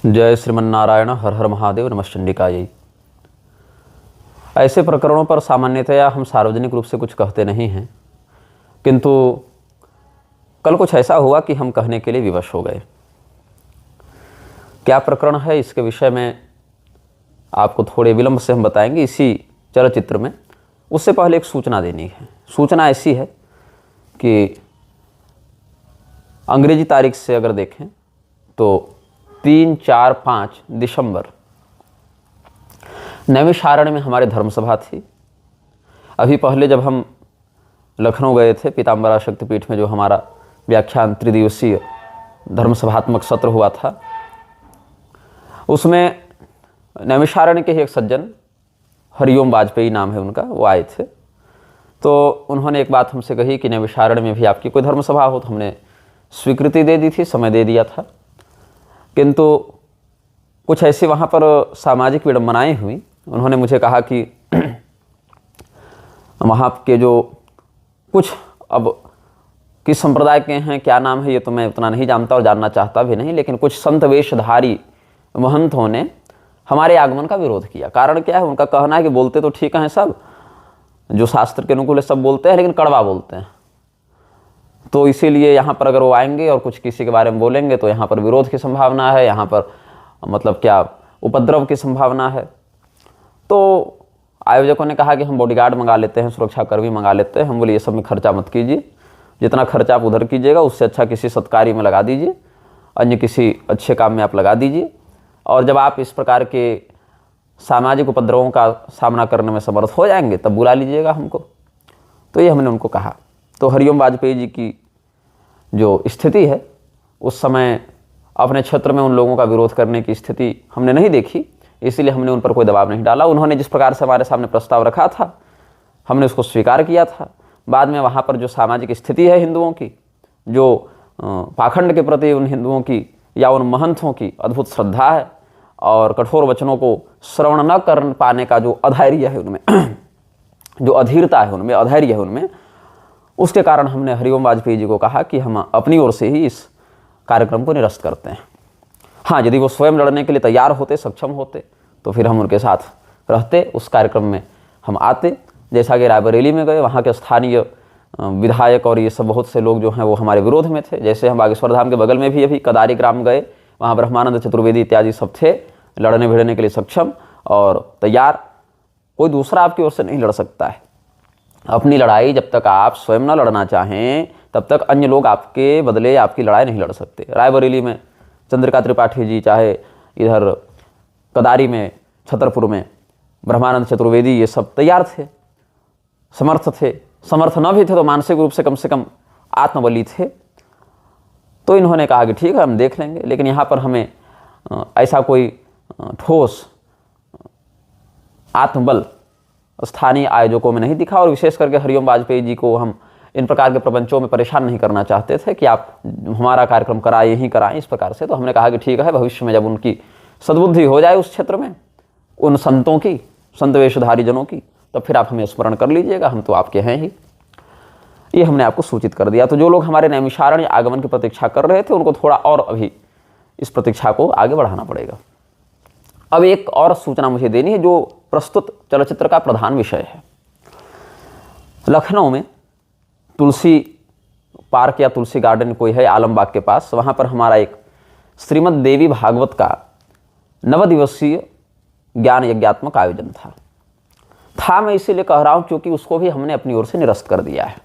जय श्रीमन्नारायण। हर हर महादेव। नमः चंडिकायै। ऐसे प्रकरणों पर सामान्यतया हम सार्वजनिक रूप से कुछ कहते नहीं हैं, किंतु कल कुछ ऐसा हुआ कि हम कहने के लिए विवश हो गए। क्या प्रकरण है इसके विषय में आपको थोड़े विलंब से हम बताएंगे इसी चलचित्र में। उससे पहले एक सूचना देनी है। सूचना ऐसी है कि अंग्रेजी तारीख से अगर देखें तो 3, 4, 5 दिसंबर नैमिषारण्य में हमारे धर्मसभा थी। अभी पहले जब हम लखनऊ गए थे पीताम्बरा शक्तिपीठ में, जो हमारा व्याख्यान त्रिदिवसीय धर्मसभात्मक सत्र हुआ था, उसमें नैमिषारण्य के ही एक सज्जन, हरिओम वाजपेयी नाम है उनका, वो आए थे। तो उन्होंने एक बात हमसे कही कि नैमिषारण्य में भी आपकी कोई धर्मसभा हो। तो हमने स्वीकृति दे दी थी, समय दे दिया था, किंतु कुछ ऐसी वहाँ पर सामाजिक विडंबनाएं हुई। उन्होंने मुझे कहा कि वहाँ के जो कुछ, अब किस संप्रदाय के हैं, क्या नाम है, ये तो मैं उतना नहीं जानता और जानना चाहता भी नहीं, लेकिन कुछ संत वेशधारी महंतों ने हमारे आगमन का विरोध किया। कारण क्या है? उनका कहना है कि बोलते तो ठीक हैं सब, जो शास्त्र के अनुकूल सब बोलते हैं, लेकिन कड़वा बोलते हैं। तो इसीलिए यहाँ पर अगर वो आएंगे और कुछ किसी के बारे में बोलेंगे तो यहाँ पर विरोध की संभावना है, यहाँ पर मतलब क्या उपद्रव की संभावना है। तो आयोजकों ने कहा कि हम बॉडीगार्ड मंगा लेते हैं, सुरक्षाकर्मी मंगा लेते हैं। हम बोले ये सब में खर्चा मत कीजिए, जितना खर्चा आप उधर कीजिएगा उससे अच्छा किसी सत्कारी में लगा दीजिए, अन्य किसी अच्छे काम में आप लगा दीजिए। और जब आप इस प्रकार के सामाजिक उपद्रवों का सामना करने में समर्थ हो जाएंगे तब बुला लीजिएगा हमको। तो ये हमने उनको कहा। तो हरिओम वाजपेयी जी की जो स्थिति है, उस समय अपने क्षेत्र में उन लोगों का विरोध करने की स्थिति हमने नहीं देखी, इसीलिए हमने उन पर कोई दबाव नहीं डाला। उन्होंने जिस प्रकार से हमारे सामने प्रस्ताव रखा था हमने उसको स्वीकार किया था। बाद में वहाँ पर जो सामाजिक स्थिति है हिंदुओं की, जो पाखंड के प्रति उन हिंदुओं की या उन महंतों की अद्भुत श्रद्धा है और कठोर वचनों को श्रवण न कर पाने का जो अधैर्य है उनमें जो अधीरता है उनमें, अधैर्य है उनमें, उसके कारण हमने हरिओम वाजपेयी जी को कहा कि हम अपनी ओर से ही इस कार्यक्रम को निरस्त करते हैं। हाँ, यदि वो स्वयं लड़ने के लिए तैयार होते, सक्षम होते, तो फिर हम उनके साथ रहते, उस कार्यक्रम में हम आते। जैसा कि रायबरेली में गए, वहाँ के स्थानीय विधायक और ये सब बहुत से लोग जो हैं वो हमारे विरोध में थे। जैसे हम बागेश्वर धाम के बगल में भी अभी कदारी ग्राम गए, वहाँ ब्रह्मानंद चतुर्वेदी इत्यादि सब थे, लड़ने भिड़ने के लिए सक्षम और तैयार। कोई दूसरा आपकी ओर से नहीं लड़ सकता है। अपनी लड़ाई जब तक आप स्वयं न लड़ना चाहें तब तक अन्य लोग आपके बदले आपकी लड़ाई नहीं लड़ सकते। रायबरेली में चंद्रिका त्रिपाठी जी, चाहे इधर कदारी में, छतरपुर में ब्रह्मानंद चतुर्वेदी, ये सब तैयार थे, समर्थ थे। समर्थ न भी थे तो मानसिक रूप से कम आत्मबली थे। तो इन्होंने कहा कि ठीक है, हम देख लेंगे, लेकिन यहाँ पर हमें ऐसा कोई ठोस आत्मबल स्थानीय आयोजकों में नहीं दिखा। और विशेष करके हरिओम वाजपेयी जी को हम इन प्रकार के प्रपंचों में परेशान नहीं करना चाहते थे कि आप हमारा कार्यक्रम कराएं ही कराएं इस प्रकार से। तो हमने कहा कि ठीक है, भविष्य में जब उनकी सद्बुद्धि हो जाए उस क्षेत्र में, उन संतों की, संत वेशधारी जनों की, तो फिर आप हमें स्मरण कर लीजिएगा, हम तो आपके हैं ही। ये हमने आपको सूचित कर दिया। तो जो लोग हमारे नैमिषारण्य आगमन की प्रतीक्षा कर रहे थे उनको थोड़ा और अभी इस प्रतीक्षा को आगे बढ़ाना पड़ेगा। अब एक और सूचना मुझे देनी है जो प्रस्तुत चलचित्र का प्रधान विषय है। लखनऊ में तुलसी पार्क या तुलसी गार्डन कोई है आलमबाग के पास, वहाँ पर हमारा एक श्रीमद् देवी भागवत का 9 दिवसीय ज्ञान यज्ञात्मक आयोजन था। मैं इसीलिए कह रहा हूँ क्योंकि उसको भी हमने अपनी ओर से निरस्त कर दिया है।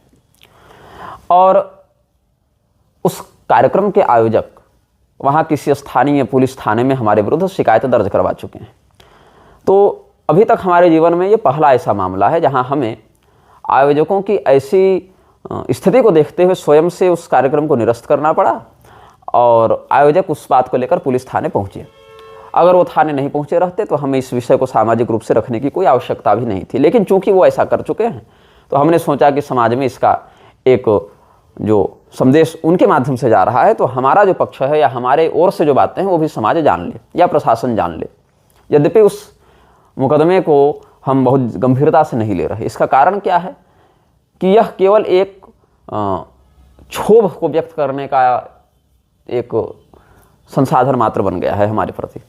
और उस कार्यक्रम के आयोजक वहाँ किसी स्थानीय पुलिस थाने में हमारे विरुद्ध शिकायत दर्ज करवा चुके हैं। तो अभी तक हमारे जीवन में ये पहला ऐसा मामला है जहाँ हमें आयोजकों की ऐसी स्थिति को देखते हुए स्वयं से उस कार्यक्रम को निरस्त करना पड़ा और आयोजक उस बात को लेकर पुलिस थाने पहुँचे। अगर वो थाने नहीं पहुँचे रहते तो हमें इस विषय को सामाजिक रूप से रखने की कोई आवश्यकता भी नहीं थी, लेकिन चूंकि वो ऐसा कर चुके हैं तो हमने सोचा कि समाज में इसका एक जो संदेश उनके माध्यम से जा रहा है तो हमारा जो पक्ष है या हमारे ओर से जो बातें हैं वो भी समाज जान ले या प्रशासन जान ले। यद्यपि उस मुकदमे को हम बहुत गंभीरता से नहीं ले रहे। इसका कारण क्या है कि यह केवल एक क्षोभ को व्यक्त करने का एक संसाधन मात्र बन गया है हमारे प्रति।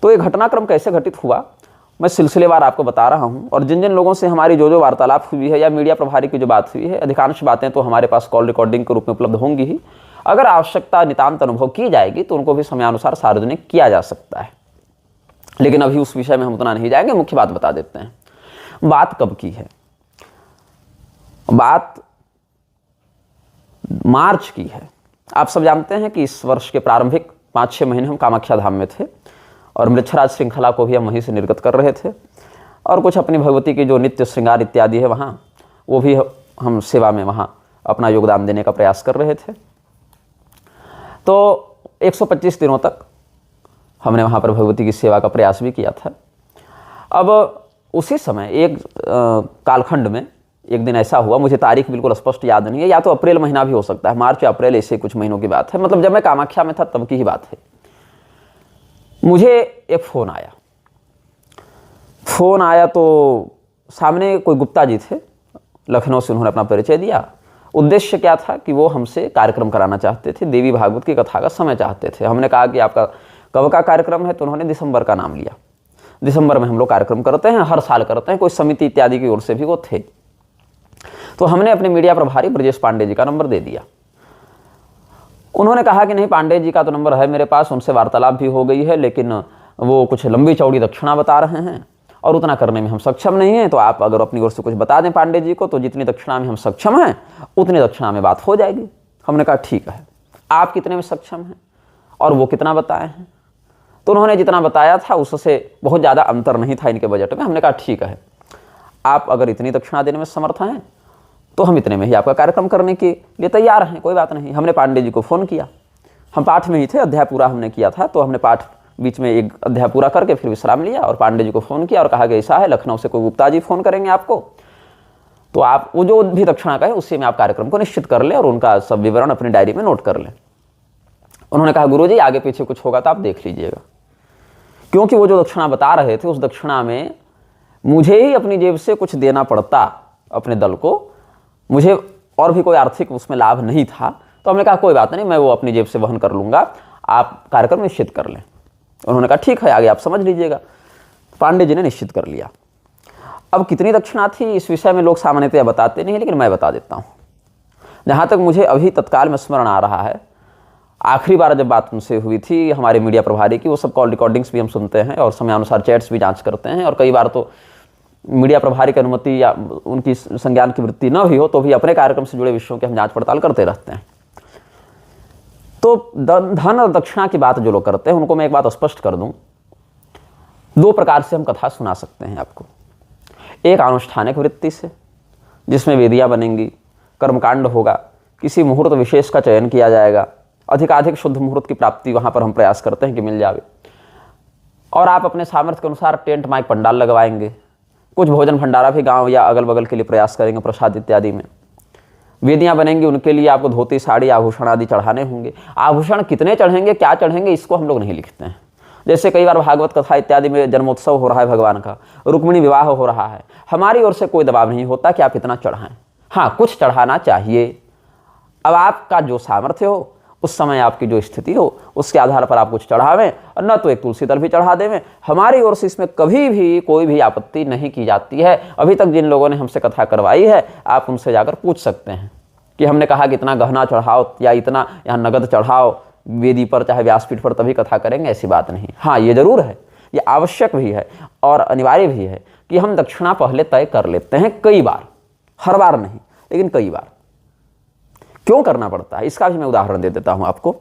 तो ये घटनाक्रम कैसे घटित हुआ मैं सिलसिलेवार आपको बता रहा हूँ, और जिन जिन लोगों से हमारी जो वार्तालाप हुई है या मीडिया प्रभारी की जो बात हुई है, अधिकांश बातें तो हमारे पास कॉल रिकॉर्डिंग के रूप में उपलब्ध होंगी ही। अगर आवश्यकता नितांत अनुभव की जाएगी तो उनको भी समयानुसार सार्वजनिक किया जा सकता है, लेकिन अभी उस विषय में हम उतना नहीं जाएंगे। मुख्य बात बता देते हैं। बात कब की है? बात मार्च की है। आप सब जानते हैं कि इस वर्ष के प्रारंभिक 5-6 महीने हम कामाख्या धाम में थे और मृच्छराज श्रृंखला को भी हम वहीं से निर्गत कर रहे थे, और कुछ अपनी भगवती की जो नित्य श्रृंगार इत्यादि है वहाँ, वो भी हम सेवा में वहाँ अपना योगदान देने का प्रयास कर रहे थे। तो 125 दिनों तक हमने वहाँ पर भगवती की सेवा का प्रयास भी किया था। अब उसी समय एक कालखंड में एक दिन ऐसा हुआ, मुझे तारीख बिल्कुल स्पष्ट याद नहीं है, या तो अप्रैल महीना भी हो सकता है, मार्च या अप्रैल, ऐसे कुछ महीनों की बात है, मतलब जब मैं कामाख्या में था तब की ही बात है। मुझे एक फ़ोन आया तो सामने कोई गुप्ता जी थे, लखनऊ से उन्होंने अपना परिचय दिया। उद्देश्य क्या था कि वो हमसे कार्यक्रम कराना चाहते थे, देवी भागवत की कथा का समय चाहते थे। हमने कहा कि आपका कब का कार्यक्रम है, तो उन्होंने दिसंबर का नाम लिया। दिसंबर में हम लोग कार्यक्रम करते हैं, हर साल करते हैं, कोई समिति इत्यादि की ओर से भी वो थे। तो हमने अपने मीडिया प्रभारी ब्रजेश पांडे जी का नंबर दे दिया। उन्होंने कहा कि नहीं, पांडे जी का तो नंबर है मेरे पास, उनसे वार्तालाप भी हो गई है, लेकिन वो कुछ लंबी चौड़ी दक्षिणा बता रहे हैं और उतना करने में हम सक्षम नहीं हैं। तो आप अगर अपनी ओर से कुछ बता दें पांडे जी को, तो जितनी दक्षिणा में हम सक्षम हैं उतनी दक्षिणा में बात हो जाएगी। हमने कहा ठीक है, आप कितने में सक्षम हैं और वो कितना बताए हैं? तो उन्होंने जितना बताया था उससे बहुत ज़्यादा अंतर नहीं था इनके बजट में। हमने कहा ठीक है, आप अगर इतनी दक्षिणा देने में समर्थ हैं तो हम इतने में ही आपका कार्यक्रम करने के लिए तैयार हैं, कोई बात नहीं। हमने पांडे जी को फ़ोन किया, हम पाठ में ही थे, अध्याय पूरा हमने किया था, तो हमने पाठ बीच में एक अध्याय पूरा करके फिर विश्राम लिया और पांडे जी को फ़ोन किया और कहा कि ऐसा है, लखनऊ से कोई गुप्ता जी फ़ोन करेंगे आपको, तो आप वो जो भी दक्षिणा कहें उससे में आप कार्यक्रम को निश्चित कर लें और उनका सब विवरण अपनी डायरी में नोट कर लें। उन्होंने कहा गुरुजी आगे पीछे कुछ होगा तो आप देख लीजिएगा, क्योंकि वो जो दक्षिणा बता रहे थे उस दक्षिणा में मुझे ही अपनी जेब से कुछ देना पड़ता अपने दल को, मुझे और भी कोई आर्थिक उसमें लाभ नहीं था। तो हमने कहा कोई बात नहीं, मैं वो अपनी जेब से वहन कर लूँगा, आप कार्यक्रम निश्चित कर लें। उन्होंने कहा ठीक है, आगे आप समझ लीजिएगा। पांडे जी ने निश्चित कर लिया। अब कितनी दक्षिणा थी इस विषय में लोग सामान्यतया बताते नहीं, लेकिन मैं बता देता हूँ। जहाँ तक मुझे अभी तत्काल में स्मरण आ रहा है, आखिरी बार जब बात उनसे हुई थी हमारे मीडिया प्रभारी की, वो सब कॉल रिकॉर्डिंग्स भी हम सुनते हैं और समयानुसार चैट्स भी जांच करते हैं, और कई बार तो मीडिया प्रभारी की अनुमति या उनकी संज्ञान की वृत्ति न भी हो तो भी अपने कार्यक्रम से जुड़े विषयों की हम जांच पड़ताल करते रहते हैं। तो धन और दक्षिणा की बात जो लोग करते हैं उनको मैं एक बात स्पष्ट कर दूं, दो प्रकार से हम कथा सुना सकते हैं आपको। एक अनुष्ठानिक वृत्ति से, जिसमें वेदियाँ बनेंगी, कर्मकांड होगा, किसी मुहूर्त विशेष का चयन किया जाएगा, अधिकाधिक शुद्ध मुहूर्त की प्राप्ति वहाँ पर हम प्रयास करते हैं कि मिल जाए, और आप अपने सामर्थ्य के अनुसार टेंट माइक पंडाल लगवाएंगे, कुछ भोजन भंडारा भी गांव या अगल बगल के लिए प्रयास करेंगे, प्रसाद इत्यादि में। वेदियाँ बनेंगी, उनके लिए आपको धोती साड़ी आभूषण आदि चढ़ाने होंगे। आभूषण कितने चढ़ेंगे, क्या चढ़ेंगे, इसको हम लोग नहीं लिखते हैं। जैसे कई बार भागवत कथा इत्यादि में जन्मोत्सव हो रहा है भगवान का, रुक्मिणी विवाह हो रहा है, हमारी ओर से कोई दबाव नहीं होता कि आप इतना चढ़ाएं। हाँ, कुछ चढ़ाना चाहिए। अब आपका जो सामर्थ्य हो, उस समय आपकी जो स्थिति हो, उसके आधार पर आप कुछ चढ़ावें, और न तो एक तुलसी दल भी चढ़ा देवें। हमारी ओर से इसमें कभी भी कोई भी आपत्ति नहीं की जाती है। अभी तक जिन लोगों ने हमसे कथा करवाई है, आप उनसे जाकर पूछ सकते हैं कि हमने कहा कि इतना गहना चढ़ाओ या इतना यहाँ नगद चढ़ाओ वेदी पर, चाहे व्यासपीठ पर, तभी कथा करेंगे, ऐसी बात नहीं। हाँ, ये जरूर है, ये आवश्यक भी है और अनिवार्य भी है कि हम दक्षिणा पहले तय कर लेते हैं, कई बार, हर बार नहीं, लेकिन कई बार। क्यों करना पड़ता है इसका भी मैं उदाहरण दे देता हूं आपको।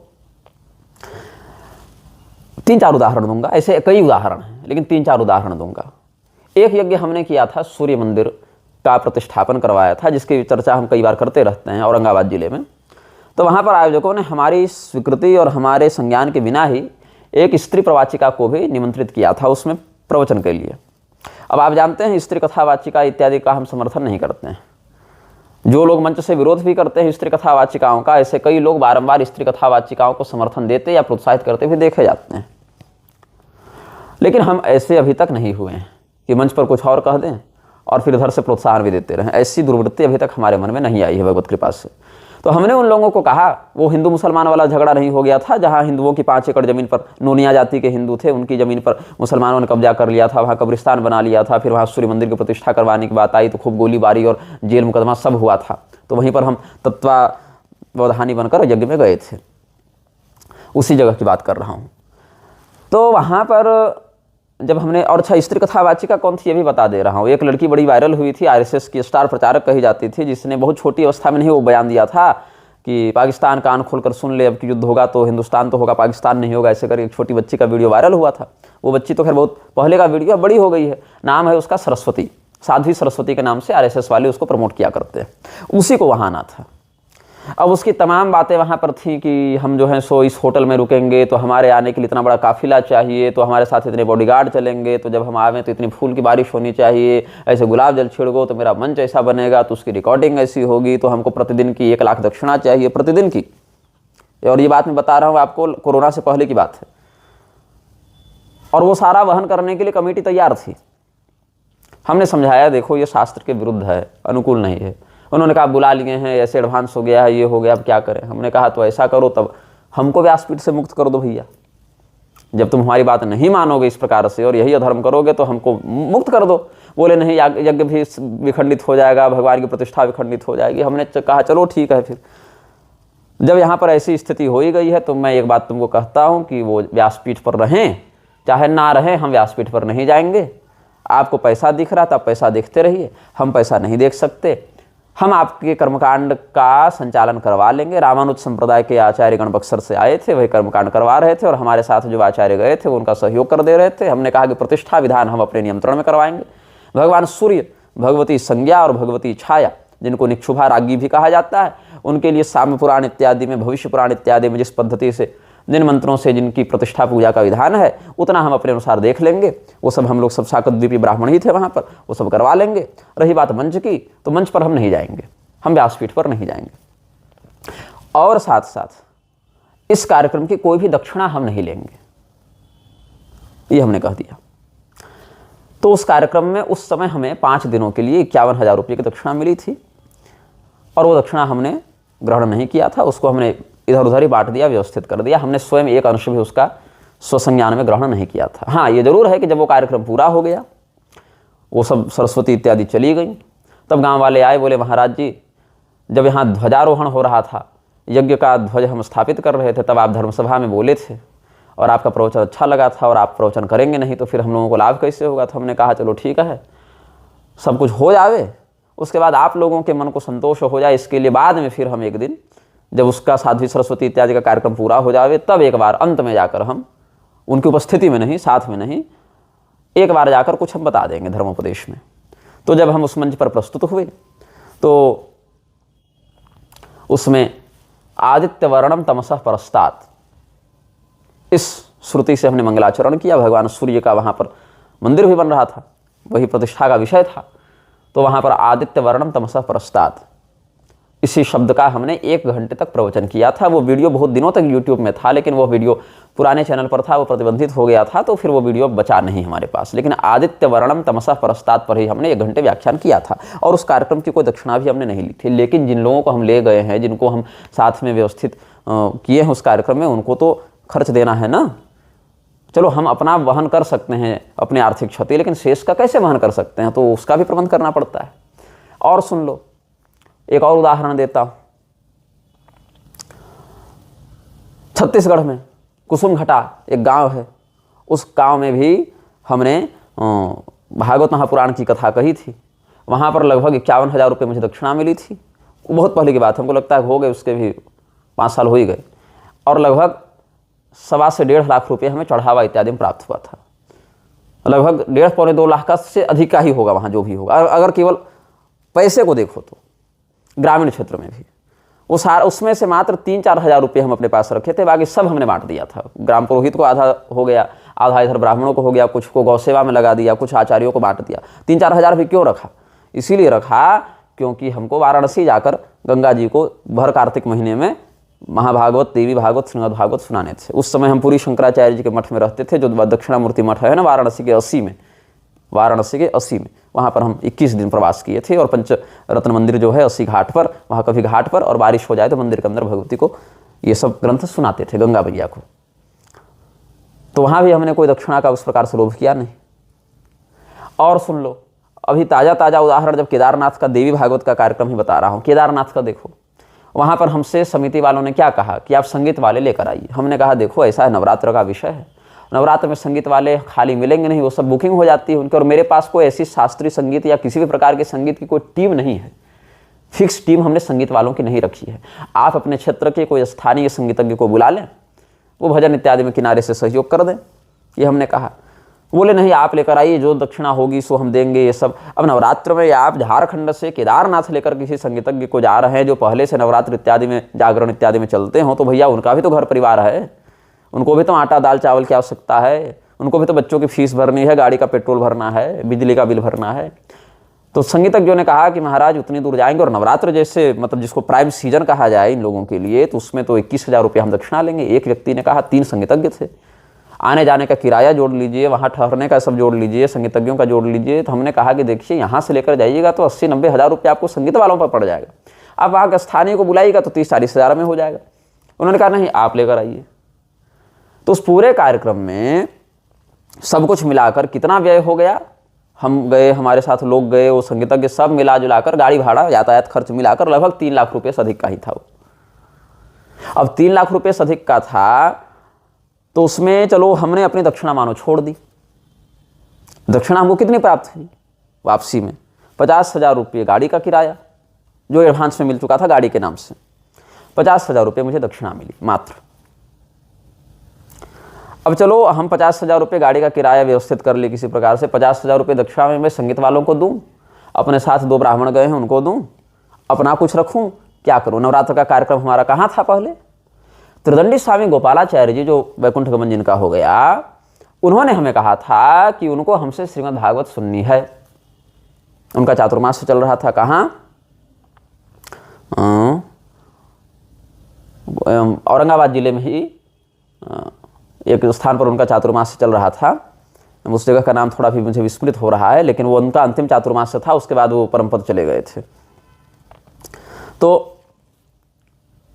3-4 उदाहरण दूंगा, ऐसे कई उदाहरण हैं लेकिन 3-4 उदाहरण दूंगा। एक यज्ञ हमने किया था, सूर्य मंदिर का प्रतिष्ठापन करवाया था, जिसकी चर्चा हम कई बार करते रहते हैं औरंगाबाद जिले में। तो वहाँ पर आयोजकों ने हमारी स्वीकृति और हमारे संज्ञान के बिना ही एक स्त्री प्रवाचिका को भी निमंत्रित किया था उसमें प्रवचन के लिए। अब आप जानते हैं स्त्री कथावाचिका इत्यादि का हम समर्थन नहीं करते हैं। जो लोग मंच से विरोध भी करते हैं स्त्री कथावाचिकाओं का, ऐसे कई लोग बारंबार स्त्री कथावाचिकाओं को समर्थन देते या प्रोत्साहित करते हुए देखे जाते हैं। लेकिन हम ऐसे अभी तक नहीं हुए हैं कि मंच पर कुछ और कह दें और फिर इधर से प्रोत्साहन भी देते रहें। ऐसी दुर्वृत्ति अभी तक हमारे मन में नहीं आई है भगवत कृपा से। तो हमने उन लोगों को कहा, वो हिंदू मुसलमान वाला झगड़ा नहीं हो गया था जहाँ हिंदुओं की 5 एकड़ ज़मीन पर नोनिया जाति के हिंदू थे, उनकी ज़मीन पर मुसलमानों ने कब्जा कर लिया था, वहाँ कब्रिस्तान बना लिया था, फिर वहाँ सूर्य मंदिर की प्रतिष्ठा करवाने की बात आई तो खूब गोलीबारी और जेल मुकदमा सब हुआ था। तो वहीं पर हम तत्वावधानी बनकर यज्ञ में गए थे, उसी जगह की बात कर रहा हूँ। तो वहाँ पर जब हमने, और अच्छा स्त्री कथा वाचिका कौन थी ये भी बता दे रहा हूँ। एक लड़की बड़ी वायरल हुई थी, आरएसएस की स्टार प्रचारक कही जाती थी, जिसने बहुत छोटी अवस्था में नहीं वो बयान दिया था कि पाकिस्तान कान खोलकर सुन ले, अब कि युद्ध होगा तो हिंदुस्तान तो होगा, पाकिस्तान नहीं होगा, ऐसे करके एक छोटी बच्ची का वीडियो वायरल हुआ था। वो बच्ची तो खैर बहुत पहले का वीडियो, बड़ी हो गई है, नाम है उसका सरस्वती, साध्वी सरस्वती के नाम से आरएसएस वाले उसको प्रमोट किया करते हैं, उसी को वहाँ आना था। अब उसकी तमाम बातें वहाँ पर थी कि हम जो हैं सो इस होटल में रुकेंगे तो हमारे आने के लिए इतना बड़ा काफिला चाहिए, तो हमारे साथ इतने बॉडीगार्ड चलेंगे, तो जब हम आवें तो इतनी फूल की बारिश होनी चाहिए, ऐसे गुलाब जल छिड़को तो मेरा मंच ऐसा बनेगा, तो उसकी रिकॉर्डिंग ऐसी होगी, तो हमको प्रतिदिन की 1 लाख दक्षिणा चाहिए, प्रतिदिन की। और ये बात मैं बता रहा हूँ आपको, कोरोना से पहले की बात है। और वो सारा वहन करने के लिए कमेटी तैयार थी। हमने समझाया देखो ये शास्त्र के विरुद्ध है, अनुकूल नहीं है। उन्होंने कहा बुला लिए हैं, ऐसे एडवांस हो गया है, ये हो गया, अब क्या करें। हमने कहा तो ऐसा करो, तब हमको व्यासपीठ से मुक्त कर दो भैया, जब तुम हमारी बात नहीं मानोगे इस प्रकार से और यही अधर्म करोगे तो हमको मुक्त कर दो। बोले नहीं, यज्ञ भी विखंडित हो जाएगा, भगवान की प्रतिष्ठा विखंडित हो जाएगी। हमने कहा चलो ठीक है। फिर जब यहाँ पर ऐसी स्थिति हो ही गई है तो मैं एक बात तुमको कहता हूँ कि वो व्यासपीठ पर रहें चाहे ना रहें, हम व्यासपीठ पर नहीं जाएंगे। आपको पैसा दिख रहा था, पैसा देखते रहिए, हम पैसा नहीं देख सकते। हम आपके कर्मकांड का संचालन करवा लेंगे। रामानुज संप्रदाय के आचार्यगण बक्सर से आए थे, वही कर्मकांड करवा रहे थे और हमारे साथ जो आचार्य गए थे वो उनका सहयोग कर दे रहे थे। हमने कहा कि प्रतिष्ठा विधान हम अपने नियंत्रण में करवाएंगे। भगवान सूर्य, भगवती संज्ञा और भगवती छाया, जिनको निक्षुभा राज्ञी भी कहा जाता है, उनके लिए साम्य पुराण इत्यादि में, भविष्य पुराण इत्यादि में जिस पद्धति से, जिन मंत्रों से जिनकी प्रतिष्ठा पूजा का विधान है, उतना हम अपने अनुसार देख लेंगे। वो सब हम लोग सब शाकद्वीपी ब्राह्मण ही थे वहाँ पर, वो सब करवा लेंगे। रही बात मंच की, तो मंच पर हम नहीं जाएंगे, हम व्यासपीठ पर नहीं जाएंगे। और साथ साथ इस कार्यक्रम की कोई भी दक्षिणा हम नहीं लेंगे, ये हमने कह दिया। तो उस कार्यक्रम में उस समय हमें 5 दिनों के लिए 51,000 रुपये की दक्षिणा मिली थी और वो दक्षिणा हमने ग्रहण नहीं किया था, उसको हमने इधर उधर ही बांट दिया, व्यवस्थित कर दिया। हमने स्वयं एक अंश भी उसका स्वसंज्ञान में ग्रहण नहीं किया था। हाँ, ये जरूर है कि जब वो कार्यक्रम पूरा हो गया, वो सब सरस्वती इत्यादि चली गई, तब गांव वाले आए, बोले महाराज जी जब यहाँ ध्वजारोहण हो रहा था, यज्ञ का ध्वज हम स्थापित कर रहे थे, तब आप धर्मसभा में बोले थे और आपका प्रवचन अच्छा लगा था और आप प्रवचन करेंगे नहीं तो फिर हम लोगों को लाभ कैसे होगा। तो हमने कहा चलो ठीक है, सब कुछ हो जावे, उसके बाद आप लोगों के मन को संतोष हो जाए, इसके लिए बाद में फिर हम एक दिन जब उसका साध्वी सरस्वती इत्यादि का कार्यक्रम पूरा हो जावे, तब एक बार अंत में जाकर हम उनकी उपस्थिति में नहीं, साथ में नहीं, एक बार जाकर कुछ हम बता देंगे धर्मोपदेश में। तो जब हम उस मंच पर प्रस्तुत हुए तो उसमें आदित्य वर्णम तमसः परस्तात्, इस श्रुति से हमने मंगलाचरण किया। भगवान सूर्य का वहाँ पर मंदिर भी बन रहा था, वही प्रतिष्ठा का विषय था। तो वहाँ पर आदित्य वर्णम तमसः परस्तात्, इसी शब्द का हमने 1 घंटे तक प्रवचन किया था। वो वीडियो बहुत दिनों तक यूट्यूब में था, लेकिन वो वीडियो पुराने चैनल पर था, वो प्रतिबंधित हो गया था, तो फिर वो वीडियो बचा नहीं हमारे पास। लेकिन आदित्य वर्णम तमसः परस्तात् पर ही हमने 1 घंटे व्याख्यान किया था और उस कार्यक्रम की कोई दक्षिणा भी हमने नहीं ली थी। लेकिन जिन लोगों को हम ले गए हैं, जिनको हम साथ में व्यवस्थित किए हैं उस कार्यक्रम में, उनको तो खर्च देना है ना। चलो हम अपना वहन कर सकते हैं अपनी आर्थिक क्षति, लेकिन शेष का कैसे वहन कर सकते हैं, तो उसका भी प्रबंध करना पड़ता है। और सुन लो, एक और उदाहरण देता हूं। छत्तीसगढ़ में कुसुम घटा एक गांव है, उस गांव में भी हमने भागवत महापुराण की कथा कही थी। वहां पर लगभग 51,000 रुपये मुझे दक्षिणा मिली थी। वो बहुत पहले की बात, हमको लगता है हो गए उसके भी 5 साल हो ही गए। और लगभग 1.25 से 1.5 लाख रुपये हमें चढ़ावा इत्यादि में प्राप्त हुआ था। लगभग 1.5 पौने 2 लाख का से अधिक का ही होगा वहाँ जो भी होगा, अगर केवल पैसे को देखो तो। ग्रामीण क्षेत्र में भी वो सारा, उसमें से मात्र 3-4 हज़ार रुपये हम अपने पास रखे थे, बाकी सब हमने बांट दिया था। ग्राम पुरोहित को आधा हो गया, आधा इधर ब्राह्मणों को हो गया, कुछ को गौ सेवा में लगा दिया, कुछ आचार्यों को बांट दिया। 3-4 हज़ार भी क्यों रखा? इसीलिए रखा क्योंकि हमको वाराणसी जाकर गंगा जी को भर कार्तिक महीने में महाभागवत, देवी भागवत, श्रीमद् भागवत सुनाने थे। उस समय हम पूरी शंकराचार्य जी के मठ में रहते थे, जो दक्षिणामूर्ति मठ है ना वाराणसी के 80 में, वाराणसी के अस्सी में। वहाँ पर हम 21 दिन प्रवास किए थे और पंच रत्न मंदिर जो है अस्सी घाट पर, वहाँ कभी घाट पर और बारिश हो जाए तो मंदिर के अंदर भगवती को ये सब ग्रंथ सुनाते थे, गंगा मैया को। तो वहाँ भी हमने कोई दक्षिणा का उस प्रकार से लोभ किया नहीं। और सुन लो, अभी ताज़ा ताज़ा उदाहरण, जब केदारनाथ का देवी भागवत का कार्यक्रम ही बता रहा हूँ, केदारनाथ का देखो, वहाँ पर हमसे समिति वालों ने क्या कहा कि आप संगीत वाले लेकर आइए। हमने कहा देखो ऐसा है, नवरात्र का विषय है, नवरात्र में संगीत वाले खाली मिलेंगे नहीं, वो सब बुकिंग हो जाती है उनकी, और मेरे पास कोई ऐसी शास्त्रीय संगीत या किसी भी प्रकार के संगीत की कोई टीम नहीं है, फिक्स टीम हमने संगीत वालों की नहीं रखी है। आप अपने क्षेत्र के कोई स्थानीय संगीतज्ञ को बुला लें, वो भजन इत्यादि में किनारे से सहयोग कर दें, ये हमने कहा। बोले नहीं, आप लेकर आइए, जो दक्षिणा होगी सो हम देंगे, ये सब। अब नवरात्र में आप झारखंड से केदारनाथ लेकर किसी संगीतज्ञ को जा रहे हैं जो पहले से नवरात्र इत्यादि में, जागरण इत्यादि में चलते हों, तो भैया उनका भी तो घर परिवार है, उनको भी तो आटा दाल चावल की आवश्यकता है, उनको भी तो बच्चों की फीस भरनी है, गाड़ी का पेट्रोल भरना है, बिजली का बिल भरना है। तो संगीतज्ञों ने कहा कि महाराज उतनी दूर जाएंगे, और नवरात्र जैसे मतलब जिसको प्राइम सीजन कहा जाए इन लोगों के लिए, तो उसमें तो 21,000 रुपये हम दक्षिणा लेंगे। एक व्यक्ति ने कहा, 3 संगीतज्ञ थे, आने जाने का किराया जोड़ लीजिए, वहाँ ठहरने का सब जोड़ लीजिए, संगीतज्ञों का जोड़ लीजिए। तो हमने कहा कि देखिए यहाँ से लेकर जाइएगा तो 80-90 हज़ार रुपये आपको संगीत वालों पर पड़ जाएगा, आप वहाँ स्थानीय को बुलाइएगा तो 30-40 हज़ार में हो जाएगा। उन्होंने कहा नहीं, आप लेकर आइए। तो उस पूरे कार्यक्रम में सब कुछ मिलाकर कितना व्यय हो गया, हम गए, हमारे साथ लोग गए, वो संगीतज्ञ सब मिला जुलाकर, गाड़ी भाड़ा यातायात खर्च मिलाकर लगभग 3 लाख रुपये से अधिक का ही था वो। अब 3 लाख रुपये से अधिक का था, तो उसमें चलो हमने अपनी दक्षिणा मानो छोड़ दी। दक्षिणा हमको कितनी प्राप्त हुई वापसी में? 50,000 रुपये गाड़ी का किराया, जो एडवांस में मिल चुका था गाड़ी के नाम से, 50,000 रुपये मुझे दक्षिणा मिली मात्र। अब चलो हम 50,000 रुपये गाड़ी का किराया व्यवस्थित कर लिए किसी प्रकार से, 50,000 रुपये दक्षिणा में मैं संगीत वालों को दूं, अपने साथ 2 ब्राह्मण गए हैं उनको दूं, अपना कुछ रखूं, क्या करूं? नवरात्र का कार्यक्रम हमारा कहाँ था पहले? त्रिदंडी स्वामी गोपालाचार्य जी, जो वैकुंठ गमन जिनका हो गया, उन्होंने हमें कहा था कि उनको हमसे श्रीमद् भागवत सुननी है। उनका चातुर्मास चल रहा था, कहाँ? औरंगाबाद जिले में ही एक स्थान पर उनका चातुर्मास चल रहा था। उस जगह का नाम थोड़ा भी मुझे विस्मृत हो रहा है, लेकिन वो उनका अंतिम चातुर्मास था, उसके बाद वो परम पद चले गए थे। तो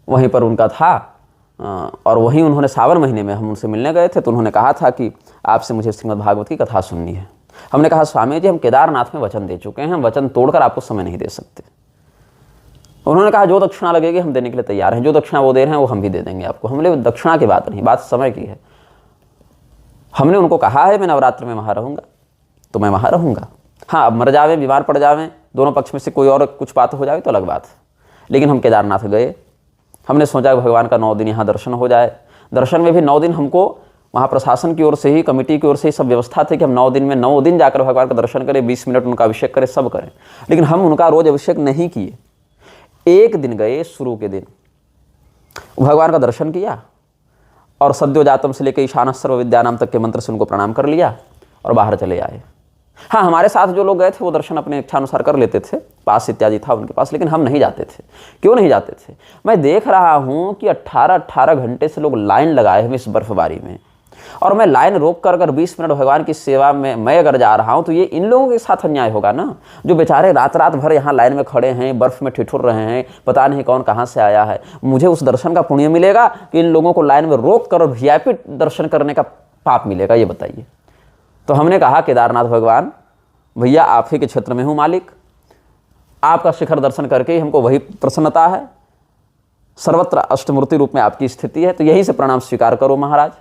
वहीं पर उनका था, और वहीं उन्होंने सावन महीने में हम उनसे मिलने गए थे, तो उन्होंने कहा था कि आपसे मुझे श्रीमद् भागवत की कथा सुननी है। हमने कहा स्वामी जी, हम केदारनाथ में वचन दे चुके हैं, हम वचन तोड़कर आपको समय नहीं दे सकते। उन्होंने कहा जो दक्षिणा लगेगी हम देने के लिए तैयार हैं, जो दक्षिणा वो दे रहे हैं वो हम भी दे देंगे आपको। हमने दक्षिणा की बात नहीं, बात समय की है। हमने उनको कहा है मैं नवरात्र में वहाँ रहूँगा तो मैं वहाँ रहूँगा। हाँ, अब मर जावें, बीमार पड़ जावें, दोनों पक्ष में से कोई और कुछ बात हो जाए तो अलग बात है, लेकिन हम केदारनाथ गए। हमने सोचा कि भगवान का 9 दिन यहाँ दर्शन हो जाए। दर्शन में भी 9 दिन हमको वहाँ प्रशासन की ओर से ही, कमेटी की ओर से ही सब व्यवस्था थी कि हम 9 दिन में 9 दिन जाकर भगवान का दर्शन करें, 20 मिनट उनका अभिषेक करें, सब करें। लेकिन हम उनका रोज अभिषेक नहीं किए। एक दिन गए, शुरू के दिन भगवान का दर्शन किया और सद्योजातम से लेकर ईशान सर्व विद्यानाम तक के मंत्र से उनको प्रणाम कर लिया और बाहर चले आए। हाँ, हमारे साथ जो लोग गए थे वो दर्शन अपने इच्छानुसार कर लेते थे, पास इत्यादि था उनके पास, लेकिन हम नहीं जाते थे। क्यों नहीं जाते थे? मैं देख रहा हूँ कि 18-18 घंटे से लोग लाइन लगाए हुए इस बर्फबारी में, और मैं लाइन रोक कर अगर 20 मिनट भगवान की सेवा में मैं अगर जा रहा हूँ तो ये इन लोगों के साथ अन्याय होगा ना, जो बेचारे रात रात भर यहाँ लाइन में खड़े हैं, बर्फ़ में ठिठुर रहे हैं, पता नहीं कौन कहाँ से आया है। मुझे उस दर्शन का पुण्य मिलेगा कि इन लोगों को लाइन में रोक कर वीआईपी दर्शन करने का पाप मिलेगा? ये बताइए। तो हमने कहा केदारनाथ भगवान, भैया आप ही के क्षेत्र में हूँ मालिक, आपका शिखर दर्शन करके ही हमको वही प्रसन्नता है, सर्वत्र अष्टमूर्ति रूप में आपकी स्थिति है, तो यहीं से प्रणाम स्वीकार करो महाराज।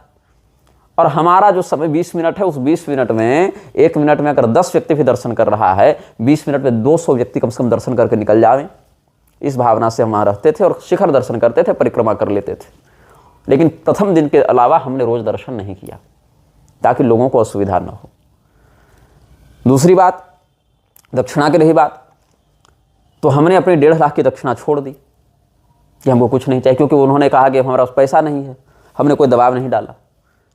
और हमारा जो समय 20 मिनट है, उस 20 मिनट में 1 मिनट में अगर 10 व्यक्ति भी दर्शन कर रहा है, 20 मिनट में 200 व्यक्ति कम से कम दर्शन करके निकल जावें, इस भावना से हम वहाँ रहते थे और शिखर दर्शन करते थे, परिक्रमा कर लेते थे। लेकिन प्रथम दिन के अलावा हमने रोज दर्शन नहीं किया ताकि लोगों को असुविधा न हो। दूसरी बात, दक्षिणा की रही बात, तो हमने अपनी 1.5 लाख की दक्षिणा छोड़ दी कि हमको कुछ नहीं चाहिए, क्योंकि उन्होंने कहा कि हमारा पैसा नहीं है। हमने कोई दबाव नहीं डाला।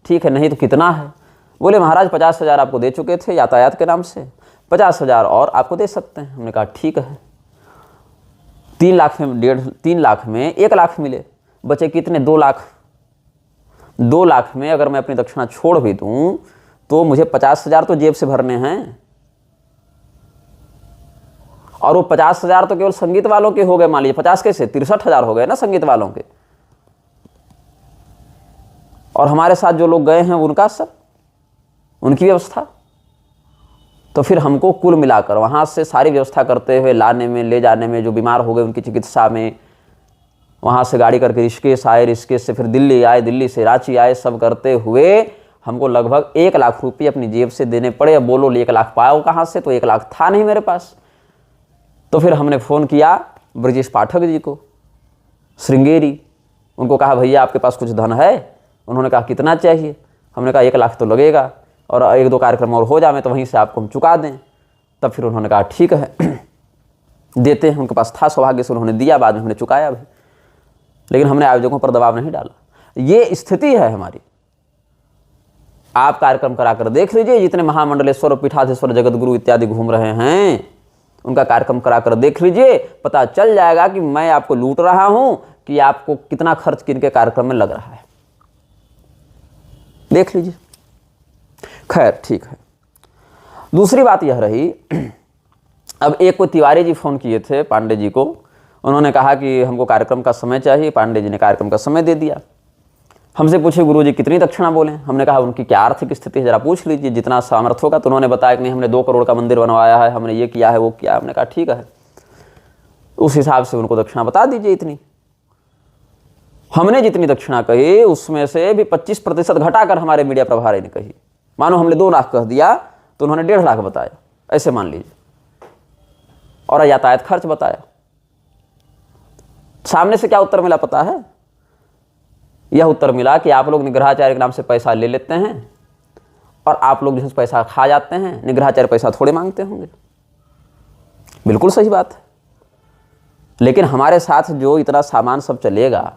ठीक है, नहीं तो कितना है? बोले महाराज 50,000 आपको दे चुके थे यातायात के नाम से, 50,000 और आपको दे सकते हैं। हमने कहा ठीक है। 3 लाख में 3 लाख में 1 लाख मिले, बचे कितने? 2 लाख। 2 लाख में अगर मैं अपनी दक्षिणा छोड़ भी दूँ तो मुझे 50,000 तो जेब से भरने हैं, और वो 50,000 तो केवल संगीत वालों के हो गए, मान लीजिए 50 कैसे 63,000 हो गए ना संगीत वालों के। और हमारे साथ जो लोग गए हैं उनका सब, उनकी व्यवस्था। तो फिर हमको कुल मिलाकर वहाँ से सारी व्यवस्था करते हुए लाने में, ले जाने में, जो बीमार हो गए उनकी चिकित्सा में, वहाँ से गाड़ी करके ऋषिकेश आए, ऋषिकेश से फिर दिल्ली आए, दिल्ली से रांची आए, सब करते हुए हमको लगभग 1 लाख रुपये अपनी जेब से देने पड़े। अब बोलो 1 लाख पाओ कहाँ से, तो 1 लाख था नहीं मेरे पास। तो फिर हमने फ़ोन किया ब्रजेश पाठक जी को, श्रृंगेरी, उनको कहा भैया आपके पास कुछ धन है? उन्होंने कहा कितना चाहिए? हमने कहा 1 लाख तो लगेगा और 1-2 कार्यक्रम और हो जाए तो वहीं से आपको हम चुका दें। तब फिर उन्होंने कहा ठीक है देते हैं। उनके पास था, सौभाग्य से उन्होंने दिया, बाद में हमने चुकाया भी, लेकिन हमने आयोजकों पर दबाव नहीं डाला। ये स्थिति है हमारी। आप कार्यक्रम कराकर देख लीजिए, जितने महामंडलेश्वर, पीठाधीश्वर, जगत गुरु इत्यादि घूम रहे हैं उनका कार्यक्रम कराकर देख लीजिए, पता चल जाएगा कि मैं आपको लूट रहा हूं कि आपको कितना खर्च किनके कार्यक्रम में लग रहा है, देख लीजिए। खैर ठीक है। दूसरी बात यह रही, अब एक को तिवारी जी फोन किए थे पांडे जी को, उन्होंने कहा कि हमको कार्यक्रम का समय चाहिए। पांडे जी ने कार्यक्रम का समय दे दिया। हमसे पूछे गुरुजी कितनी दक्षिणा बोलें? हमने कहा उनकी क्या आर्थिक स्थिति है जरा पूछ लीजिए, जितना सामर्थ्य होगा। तो उन्होंने बताया कि नहीं हमने 2 करोड़ का मंदिर बनवाया है, हमने ये किया है वो किया। हमने कहा ठीक है, उस हिसाब से उनको दक्षिणा बता दीजिए इतनी। हमने जितनी दक्षिणा कही उसमें से भी 25% घटाकर हमारे मीडिया प्रभारी ने कही। मानो हमने 2 लाख कह दिया तो उन्होंने 1.5 लाख बताया, ऐसे मान लीजिए, और यातायात खर्च बताया। सामने से क्या उत्तर मिला पता है? यह उत्तर मिला कि आप लोग निग्रहाचार्य के नाम से पैसा ले लेते हैं और आप लोग जो है पैसा खा जाते हैं, निग्रहाचार्य पैसा थोड़े मांगते होंगे। बिल्कुल सही बात है। लेकिन हमारे साथ जो इतना सामान सब चलेगा,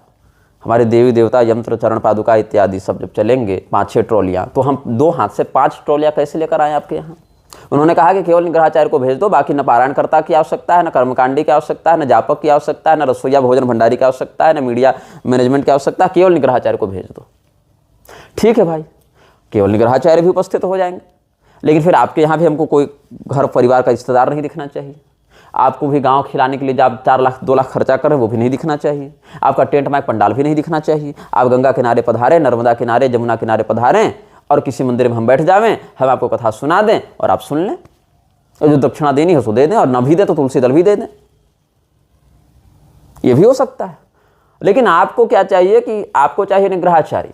हमारे देवी देवता, यंत्र, चरण पादुका इत्यादि सब जब चलेंगे 5-6 ट्रॉलियाँ, तो हम 2 हाथ से 5 ट्रॉलियाँ कैसे लेकर आए आपके यहाँ? उन्होंने कहा कि केवल निग्रहाचार्य को भेज दो, बाकी न पारायणकर्ता की आवश्यकता है, न कर्मकांडी की आवश्यकता है, न जापक की आवश्यकता है, न रसोईया भोजन भंडारी की आवश्यकता है, न मीडिया मैनेजमेंट की आवश्यकता है, केवल निग्रहाचार्य को भेज दो। ठीक है भाई, केवल निग्रहाचार्य भी उपस्थित हो जाएंगे। लेकिन फिर आपके यहाँ भी हमको कोई घर परिवार का रिश्तेदार नहीं दिखना चाहिए। आपको भी गांव खिलाने के लिए जब 4 लाख 2 लाख खर्चा कर रहे हैं वो भी नहीं दिखना चाहिए। आपका टेंट माइक पंडाल भी नहीं दिखना चाहिए। आप गंगा किनारे पधारें, नर्मदा किनारे, जमुना किनारे पधारें और किसी मंदिर में हम बैठ जावें, हम आपको कथा सुना दें और आप सुन लें, और जो दक्षिणा देनी है उसको दे दें, और न भी दे तो तुलसी दल भी दे दें। ये भी हो सकता है। लेकिन आपको क्या चाहिए कि आपको चाहिए निग्रहाचार्य,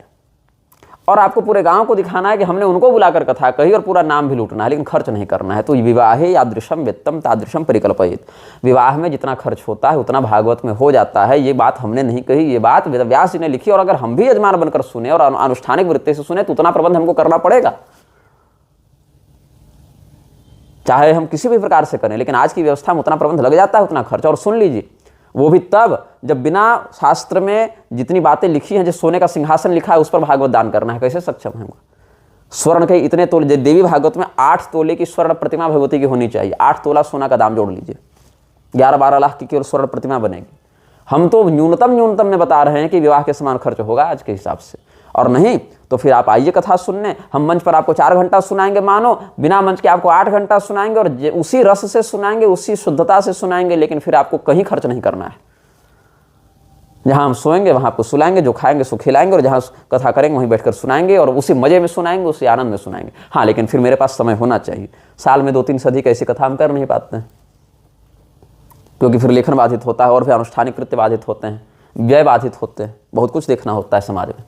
और आपको पूरे गांव को दिखाना है कि हमने उनको बुलाकर कथा कही और पूरा नाम भी लूटना है, लेकिन खर्च नहीं करना है। तो विवाहे यादृशम वित्तम तादृशम परिकल्पयित, विवाह में जितना खर्च होता है उतना भागवत में हो जाता है। ये बात हमने नहीं कही, ये बात व्यास जी ने लिखी, और अगर हम भी यजमान बनकर सुने और अनुष्ठानिक वृत्ति से सुने तो उतना प्रबंध हमको करना पड़ेगा, चाहे हम किसी भी प्रकार से करें। लेकिन आज की व्यवस्था में उतना प्रबंध लग जाता है, उतना खर्च। और सुन लीजिए, वो भी तब जब बिना शास्त्र में जितनी बातें लिखी हैं, जो सोने का सिंहासन लिखा है उस पर भागवत दान करना है, कैसे सक्षम है? स्वर्ण के इतने तोले, देवी भागवत में 8 तोले की स्वर्ण प्रतिमा भगवती की होनी चाहिए। 8 तोला सोना का दाम जोड़ लीजिए, 11-12 लाख की केवल स्वर्ण प्रतिमा बनेगी। हम तो न्यूनतम में बता रहे हैं कि विवाह के समान खर्च होगा आज के हिसाब से। और नहीं तो फिर आप आइए कथा सुनने, हम मंच पर आपको 4 घंटा सुनाएंगे, मानो बिना मंच के आपको 8 घंटा सुनाएंगे, और उसी रस से सुनाएंगे, उसी शुद्धता से सुनाएंगे। लेकिन फिर आपको कहीं खर्च नहीं करना है। जहां हम सोएंगे वहां आपको सुलाएंगे, जो खाएंगे सो खिलाएंगे, और जहां कथा करेंगे वहीं बैठकर सुनाएंगे, और उसी मजे में सुनाएंगे, उसी आनंद में सुनाएंगे। हाँ, लेकिन फिर मेरे पास समय होना चाहिए। साल में 2-3 सदी ऐसी कथा हम कर नहीं पाते हैं, क्योंकि फिर लेखन बाधित होता है, और फिर अनुष्ठानिक कृत्य बाधित होते हैं, व्यय बाधित होते हैं, बहुत कुछ देखना होता है समाज में।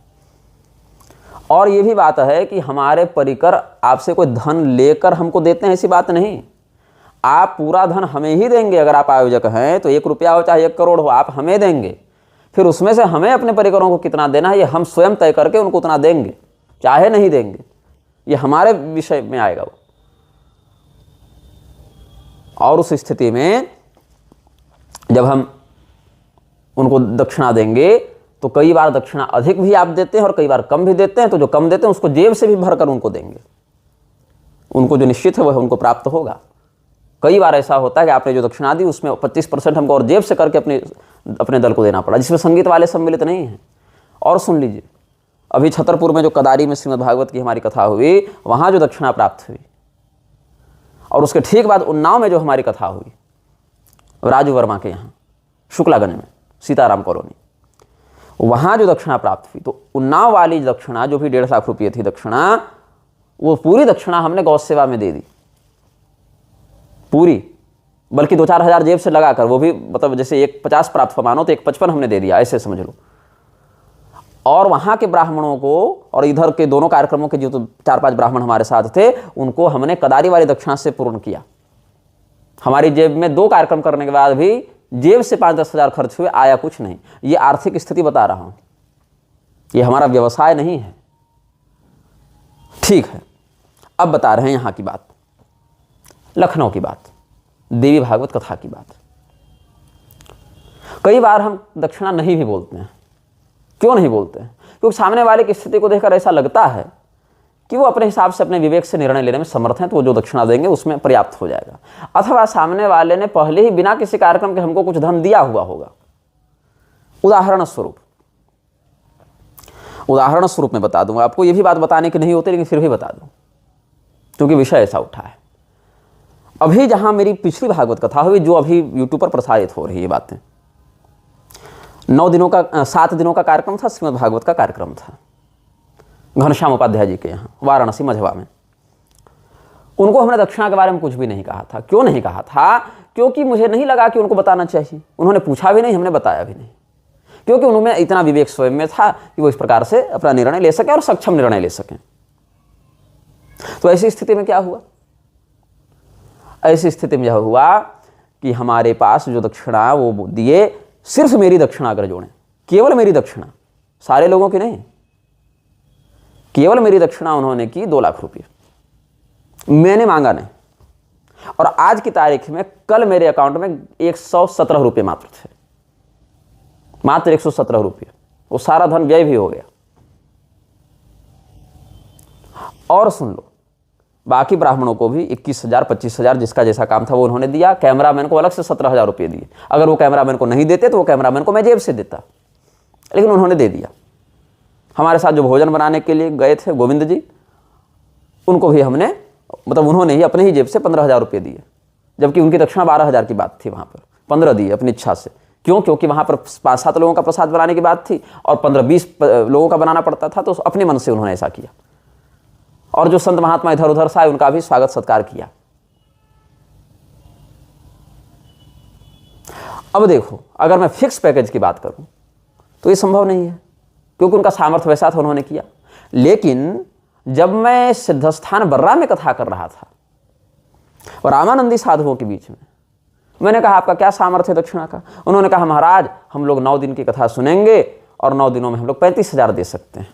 और ये भी बात है कि हमारे परिकर आपसे कोई धन लेकर हमको देते हैं, ऐसी बात नहीं। आप पूरा धन हमें ही देंगे। अगर आप आयोजक हैं तो 1 रुपया हो चाहे 1 करोड़ हो, आप हमें देंगे। फिर उसमें से हमें अपने परिकरों को कितना देना है ये हम स्वयं तय करके उनको उतना देंगे, चाहे नहीं देंगे, ये हमारे विषय में आएगा वो। और उस स्थिति में जब हम उनको दक्षिणा देंगे तो कई बार दक्षिणा अधिक भी आप देते हैं और कई बार कम भी देते हैं। तो जो कम देते हैं उसको जेब से भी भरकर उनको देंगे, उनको जो निश्चित है वह उनको प्राप्त होगा। कई बार ऐसा होता है कि आपने जो दक्षिणा दी उसमें 25% हमको और जेब से करके अपने दल को देना पड़ा, जिसमें संगीत वाले सम्मिलित नहीं हैं। और सुन लीजिए, अभी छतरपुर में जो कदारी में श्रीमद् भागवत की हमारी कथा हुई, वहाँ जो दक्षिणा प्राप्त हुई, और उसके ठीक बाद उन्नाव में जो हमारी कथा हुई, राजू वर्मा के यहाँ शुक्लागंज में, सीताराम कॉलोनी, वहाँ जो दक्षिणा प्राप्त हुई, तो उन्नाव वाली दक्षिणा जो भी 1.5 लाख रुपये थी दक्षिणा, वो पूरी दक्षिणा हमने गौ सेवा में दे दी, पूरी, बल्कि 2-4 हज़ार जेब से लगाकर, वो भी मतलब जैसे एक 50 प्राप्त हुआ मानो तो एक 55 हमने दे दिया, ऐसे समझ लो। और वहाँ के ब्राह्मणों को और इधर के दोनों कार्यक्रमों के जो तो 4-5 ब्राह्मण हमारे साथ थे, उनको हमने कदारी वाली दक्षिणा से पूर्ण किया। हमारी जेब में 2 कार्यक्रम करने के बाद भी जेब से 5-10 हज़ार खर्च हुए, आया कुछ नहीं। ये आर्थिक स्थिति बता रहा हूँ, ये हमारा व्यवसाय नहीं है। ठीक है, अब बता रहे हैं यहाँ की बात, लखनऊ की बात, देवी भागवत कथा की बात। कई बार हम दक्षिणा नहीं भी बोलते हैं। क्यों नहीं बोलते हैं? क्योंकि सामने वाले की स्थिति को देखकर ऐसा लगता है कि वो अपने हिसाब से अपने विवेक से निर्णय लेने में समर्थ हैं, तो वो जो दक्षिणा देंगे उसमें पर्याप्त हो जाएगा। अथवा सामने वाले ने पहले ही बिना किसी कार्यक्रम के हमको कुछ धन दिया हुआ होगा। उदाहरण स्वरूप मैं बता दूंगा आपको, ये भी बात बताने की नहीं होती लेकिन फिर भी बता दूं क्योंकि विषय ऐसा उठा है। अभी जहां मेरी पिछली भागवत कथा हुई, जो अभी यूट्यूब पर प्रसारित हो रही है, ये बातें 7 दिनों का कार्यक्रम था, श्रीमद् भागवत का कार्यक्रम था घनश्याम उपाध्याय जी के यहाँ वाराणसी मझवा में। उनको हमने दक्षिणा के बारे में कुछ भी नहीं कहा था। क्यों नहीं कहा था? क्योंकि मुझे नहीं लगा कि उनको बताना चाहिए। उन्होंने पूछा भी नहीं, हमने बताया भी नहीं, क्योंकि उन्होंने इतना विवेक स्वयं में था कि वो इस प्रकार से अपना निर्णय ले सकें और सक्षम निर्णय ले सकें। तो ऐसी स्थिति में क्या हुआ? ऐसी स्थिति में यह हुआ कि हमारे पास जो दक्षिणा वो दिए, सिर्फ मेरी दक्षिणा अगर जोड़ें, केवल मेरी दक्षिणा, सारे लोगों की नहीं, केवल मेरी दक्षिणा उन्होंने की 2 लाख रुपये। मैंने मांगा नहीं। और आज की तारीख में कल मेरे अकाउंट में 117 रुपये मात्र थे, मात्र 117 रुपये। वो सारा धन व्यय भी हो गया। और सुन लो, बाकी ब्राह्मणों को भी 21,000 25,000 जिसका जैसा काम था वो उन्होंने दिया। कैमरामैन को अलग से 17,000 रुपये दिए। अगर वो कैमरामैन को नहीं देते तो वो कैमरामैन को मैं जेब से देता, लेकिन उन्होंने दे दिया। हमारे साथ जो भोजन बनाने के लिए गए थे गोविंद जी, उनको भी हमने, मतलब उन्होंने ही अपने ही जेब से 15,000 रुपये दिए, जबकि उनकी दक्षिणा 12,000 की बात थी। वहाँ पर 15 दिए अपनी इच्छा से। क्यों? क्योंकि वहाँ पर 5-7 लोगों का प्रसाद बनाने की बात थी और 15-20 लोगों का बनाना पड़ता था, तो अपने मन से उन्होंने ऐसा किया। और जो संत महात्मा इधर उधर से आए उनका भी स्वागत सत्कार किया। अब देखो, अगर मैं फिक्स पैकेज की बात करूं तो ये संभव नहीं है, क्योंकि उनका सामर्थ्य वैसा था, उन्होंने किया। लेकिन जब मैं सिद्धस्थान बर्रा में कथा कर रहा था और रामानंदी साधुओं के बीच में, मैंने कहा आपका क्या सामर्थ्य है दक्षिणा का? उन्होंने कहा महाराज हम लोग 9 दिन की कथा सुनेंगे और 9 दिनों में हम लोग 35,000 दे सकते हैं।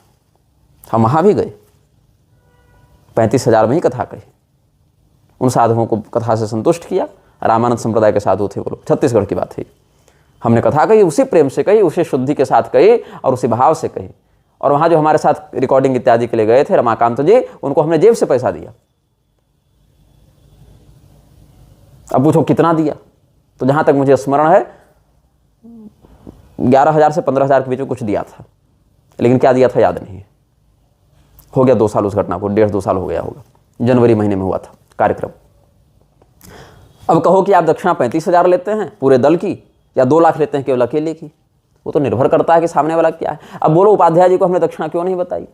हम वहाँ भी गए, 35,000 में ही कथा कही। उन साधुओं को कथा से संतुष्ट किया। रामानंद संप्रदाय के साधु थे वो लोग, छत्तीसगढ़ की बात है। हमने कथा कही, उसी प्रेम से कही, उसी शुद्धि के साथ कही और उसी भाव से कही। और वहाँ जो हमारे साथ रिकॉर्डिंग इत्यादि के लिए गए थे रमाकांत जी, उनको हमने जेब से पैसा दिया। अब पूछो कितना दिया? तो जहाँ तक मुझे स्मरण है 11,000 से 15,000 के बीच में कुछ दिया था, लेकिन क्या दिया था याद नहीं है। हो गया 2 साल उस घटना को, 1.5-2 साल हो गया होगा। जनवरी महीने में हुआ था कार्यक्रम। अब कहो कि आप दक्षिणा 35,000 लेते हैं पूरे दल की या 2 लाख लेते हैं केवल अकेले की, वो तो निर्भर करता है कि सामने वाला क्या है। अब बोलो उपाध्याय जी को हमने दक्षिणा क्यों नहीं बताई?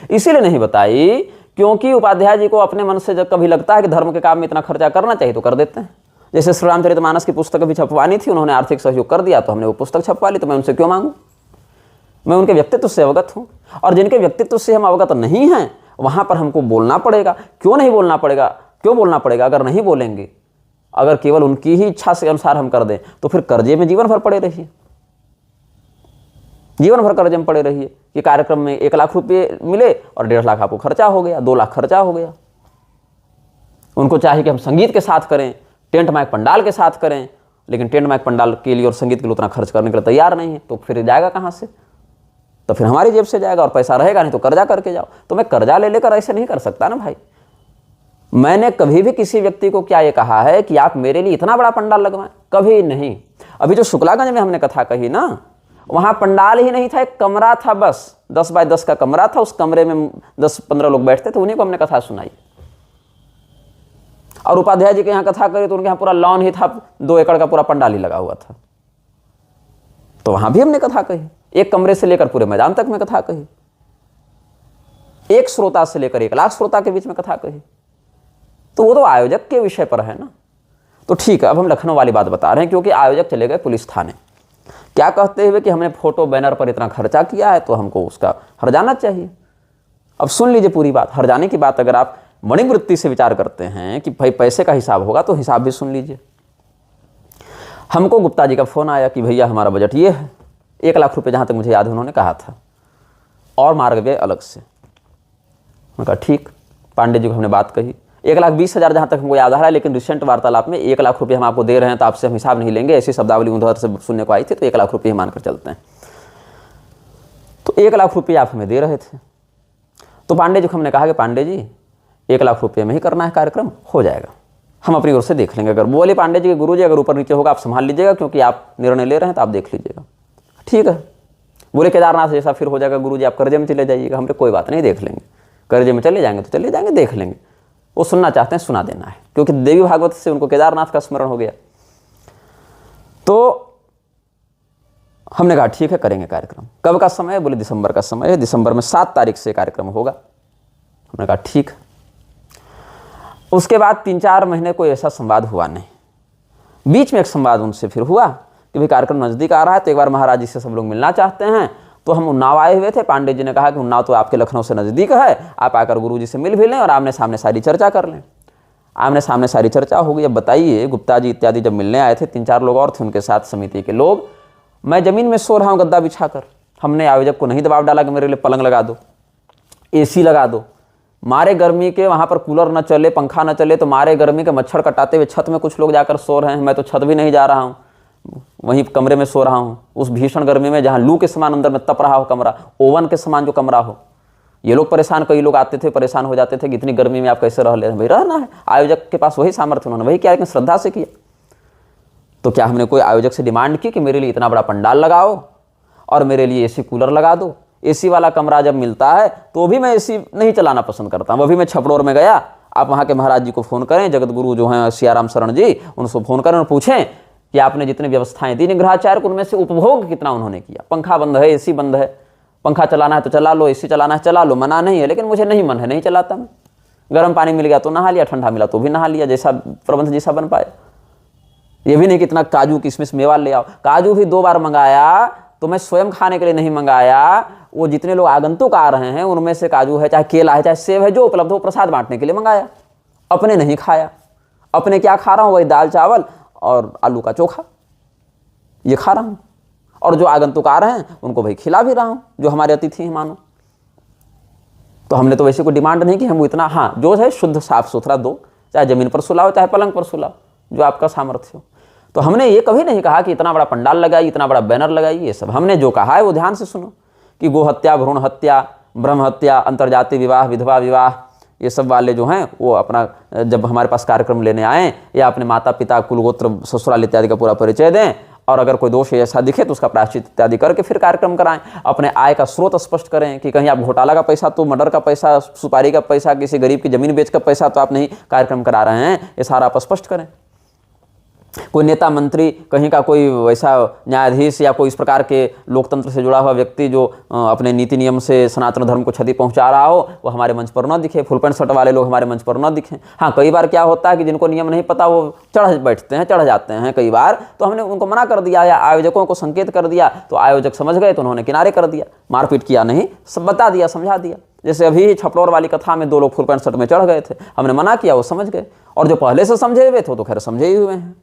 इसीलिए नहीं बताई क्योंकि उपाध्याय जी को अपने मन से जब कभी लगता है कि धर्म के काम में इतना खर्चा करना चाहिए तो कर देते हैं। जैसे श्री रामचरितमानस की पुस्तक भी छपवानी थी, उन्होंने आर्थिक सहयोग कर दिया तो हमने वो पुस्तक छपवा ली, तो मैं उनसे क्यों मांगू? मैं उनके व्यक्तित्व से अवगत हूँ, और जिनके व्यक्तित्व से हम अवगत नहीं हैं वहाँ पर हमको बोलना पड़ेगा। क्यों नहीं बोलना पड़ेगा? क्यों बोलना पड़ेगा? अगर नहीं बोलेंगे, अगर केवल उनकी ही इच्छा से अनुसार हम कर दें तो फिर कर्जे में जीवन भर पड़े रहिए, जीवन भर कर्जे में पड़े रहिए कि कार्यक्रम में 1 लाख रुपये मिले और 1.5 लाख आपको खर्चा हो गया, 2 लाख खर्चा हो गया। उनको चाहिए कि हम संगीत के साथ करें, टेंट माइक पंडाल के साथ करें, लेकिन टेंट माइक पंडाल के लिए और संगीत के लिए उतना खर्च करने के लिए तैयार नहीं है, तो फिर जाएगा कहाँ से? तो फिर हमारी जेब से जाएगा और पैसा रहेगा नहीं तो कर्जा करके जाओ। तो मैं कर्जा ले लेकर ऐसे नहीं कर सकता ना भाई। मैंने कभी भी किसी व्यक्ति को क्या ये कहा है कि आप मेरे लिए इतना बड़ा पंडाल लगवाएं? कभी नहीं। अभी जो शुक्लागंज में हमने कथा कही ना, वहां पंडाल ही नहीं था, एक कमरा था, बस 10 बाय 10 का कमरा था। उस कमरे में 10-15 लोग बैठते थे, उन्हीं को हमने कथा सुनाई। और उपाध्याय जी के यहाँ कथा करें तो उनके यहाँ पूरा लॉन ही था, 2 एकड़ का पूरा पंडाल ही लगा हुआ था। तो वहां भी हमने कथा कही, एक कमरे से लेकर पूरे मैदान तक में कथा कही, एक श्रोता से लेकर 1 लाख श्रोता के बीच में कथा कही। तो वो तो आयोजक के विषय पर है ना। तो ठीक है, अब हम लखनऊ वाली बात बता रहे हैं, क्योंकि आयोजक चले गए पुलिस थाने, क्या कहते हुए कि हमने फोटो बैनर पर इतना खर्चा किया है तो हमको उसका हर्जाना चाहिए। अब सुन लीजिए पूरी बात, हर्जाने की बात अगर आप मणिवृत्ति से विचार करते हैं कि भाई पैसे का हिसाब होगा, तो हिसाब भी सुन लीजिए। हमको गुप्ता जी का फोन आया कि भैया हमारा बजट ये है, 1 लाख रुपए जहां तक मुझे याद है उन्होंने कहा था, और मार्ग व्यय अलग से। उन्होंने कहा ठीक। पांडे जी को हमने बात कही, 1,20,000 जहां तक हमको याद आ रहा है, लेकिन रिसेंट वार्तालाप में 1 लाख रुपये हम आपको दे रहे हैं तो आपसे हम हिसाब नहीं लेंगे, ऐसी शब्दावली उधर से सुनने को आई थी, तो 1 लाख रुपये मानकर चलते हैं। तो 1 लाख रुपये आप हमें दे रहे थे। तो पांडे जी को हमने कहा कि पांडे जी 1 लाख रुपये में ही करना है कार्यक्रम, हो जाएगा, हम अपनी ओर से देख लेंगे। अगर बोले पांडे जी के गुरु जी अगर ऊपर नीचे होगा आप संभाल लीजिएगा, क्योंकि आप निर्णय ले रहे हैं तो आप देख लीजिएगा। ठीक है। बोले केदारनाथ जैसा फिर हो जाएगा गुरु जी, आप कर्जे में चले जाइएगा। हमने कोई बात नहीं, देख लेंगे, कर्जे में चले जाएंगे तो चले जाएंगे, देख लेंगे। वो सुनना चाहते हैं सुना देना है, क्योंकि देवी भागवत से उनको केदारनाथ का स्मरण हो गया। तो हमने कहा ठीक है करेंगे कार्यक्रम। कब का समय है? बोले दिसंबर का समय है, दिसंबर में 7 तारीख से कार्यक्रम होगा। हमने कहा ठीक। उसके बाद 3-4 महीने कोई ऐसा संवाद हुआ नहीं। बीच में एक संवाद उनसे फिर हुआ कि भाई कार्यक्रम नज़दीक आ रहा है तो एक बार महाराज जी से सब लोग मिलना चाहते हैं। तो हम उन्नाव आए हुए थे, पांडे जी ने कहा कि उन्नाव तो आपके लखनऊ से नज़दीक है, आप आकर गुरु जी से मिल भी लें और आमने सामने सारी चर्चा कर लें। आमने सामने सारी चर्चा हो गई। अब बताइए, गुप्ता जी इत्यादि जब मिलने आए थे, 3-4 लोग और थे उनके साथ समिति के लोग, मैं ज़मीन में सो रहा हूँ गद्दा बिछाकर। हमने आयोजक को नहीं दबाव डाला कि मेरे लिए पलंग लगा दो, AC लगा दो। मारे गर्मी के वहाँ पर कूलर न चले, पंखा न चले, तो मारे गर्मी के मच्छर कटाते हुए छत में कुछ लोग जाकर सो रहे हैं। मैं तो छत भी नहीं जा रहा हूँ, वहीं कमरे में सो रहा हूँ उस भीषण गर्मी में, जहाँ लू के समान अंदर में तप रहा हो कमरा, ओवन के समान जो कमरा हो। ये लोग परेशान, कई लोग आते थे परेशान हो जाते थे कि इतनी गर्मी में आप कैसे रह ले रहे हैं। भाई रहना है, आयोजक के पास वही सामर्थ्य, उन्होंने वही किया, लेकिन श्रद्धा से किया। तो क्या हमने कोई आयोजक से डिमांड की कि मेरे लिए इतना बड़ा पंडाल लगाओ और मेरे लिए AC कूलर लगा दो? AC वाला कमरा जब मिलता है तो भी मैं AC नहीं चलाना पसंद करता हूँ। अभी मैं छपड़ोर में गया, आप वहाँ के महाराज जी को फ़ोन करें, जगत गुरु जो हैं सियाराम शरण जी, उनको फ़ोन करें और पूछें कि आपने जितनी व्यवस्थाएं दी निग्रहाचार्य को, उनमें से उपभोग कितना उन्होंने किया। पंखा बंद है, AC बंद है, पंखा चलाना है तो चला लो, AC चलाना है चला लो, मना नहीं है, लेकिन मुझे नहीं मन है, नहीं चलाता मैं। गर्म पानी मिल गया तो नहा लिया, ठंडा मिला तो भी नहा लिया, जैसा प्रबंध जैसा बन पाए। ये भी नहीं कि इतना काजू किशमिश मेवा ले आओ। काजू भी 2 बार मंगाया तो मैं स्वयं खाने के लिए नहीं मंगाया, वो जितने लोग आगंतुक आ रहे हैं उनमें से काजू है, चाहे केला है, चाहे सेब है, जो उपलब्ध हो प्रसाद बांटने के लिए मंगाया। अपने नहीं खाया। अपने क्या खा रहा हूँ? वही दाल चावल और आलू का चोखा, ये खा रहा हूँ। और जो आगंतुक आ रहे हैं उनको भाई खिला भी रहा हूँ, जो हमारे अतिथि हैं मानो। तो हमने तो वैसे कोई डिमांड नहीं कि हम इतना, हाँ जो है शुद्ध साफ सुथरा दो, चाहे जमीन पर सुलाओ चाहे पलंग पर सुलाओ, जो आपका सामर्थ्य हो। तो हमने ये कभी नहीं कहा कि इतना बड़ा पंडाल लगाइए, इतना बड़ा बैनर लगाइए। ये सब हमने जो कहा है वो ध्यान से सुनो, कि गो हत्या, भ्रूण हत्या, ब्रह्म हत्या, अंतर्जातीय विवाह, विधवा विवाह, ये सब वाले जो हैं वो अपना जब हमारे पास कार्यक्रम लेने आएँ, या अपने माता पिता, कुलगोत्र, ससुराल इत्यादि का पूरा परिचय दें, और अगर कोई दोष ऐसा दिखे तो उसका प्रायश्चित इत्यादि करके फिर कार्यक्रम कराएं। अपने आय का स्रोत स्पष्ट करें कि कहीं आप घोटाला का पैसा, तो मर्डर का पैसा, सुपारी का पैसा, किसी गरीब की जमीन बेच का पैसा तो आप नहीं कार्यक्रम करा रहे हैं, ये सारा आप स्पष्ट करें। कोई नेता मंत्री, कहीं का कोई वैसा न्यायाधीश या कोई इस प्रकार के लोकतंत्र से जुड़ा हुआ व्यक्ति जो अपने नीति नियम से सनातन धर्म को क्षति पहुंचा रहा हो, वो हमारे मंच पर न दिखे। फुल पैंट शर्ट वाले लोग हमारे मंच पर न दिखें। हाँ, कई बार क्या होता है कि जिनको नियम नहीं पता वो चढ़ बैठते हैं, चढ़ जाते हैं कई बार, तो हमने उनको मना कर दिया या आयोजकों को संकेत कर दिया, तो आयोजक समझ गए तो उन्होंने किनारे कर दिया, मारपीट किया नहीं, सब बता दिया, समझा दिया। जैसे अभी छपड़ौर वाली कथा में 2 लोग फुल पैंट शर्ट में चढ़ गए थे, हमने मना किया, वो समझ गए। और जो पहले से समझे हुए थे तो खैर समझे ही हुए हैं।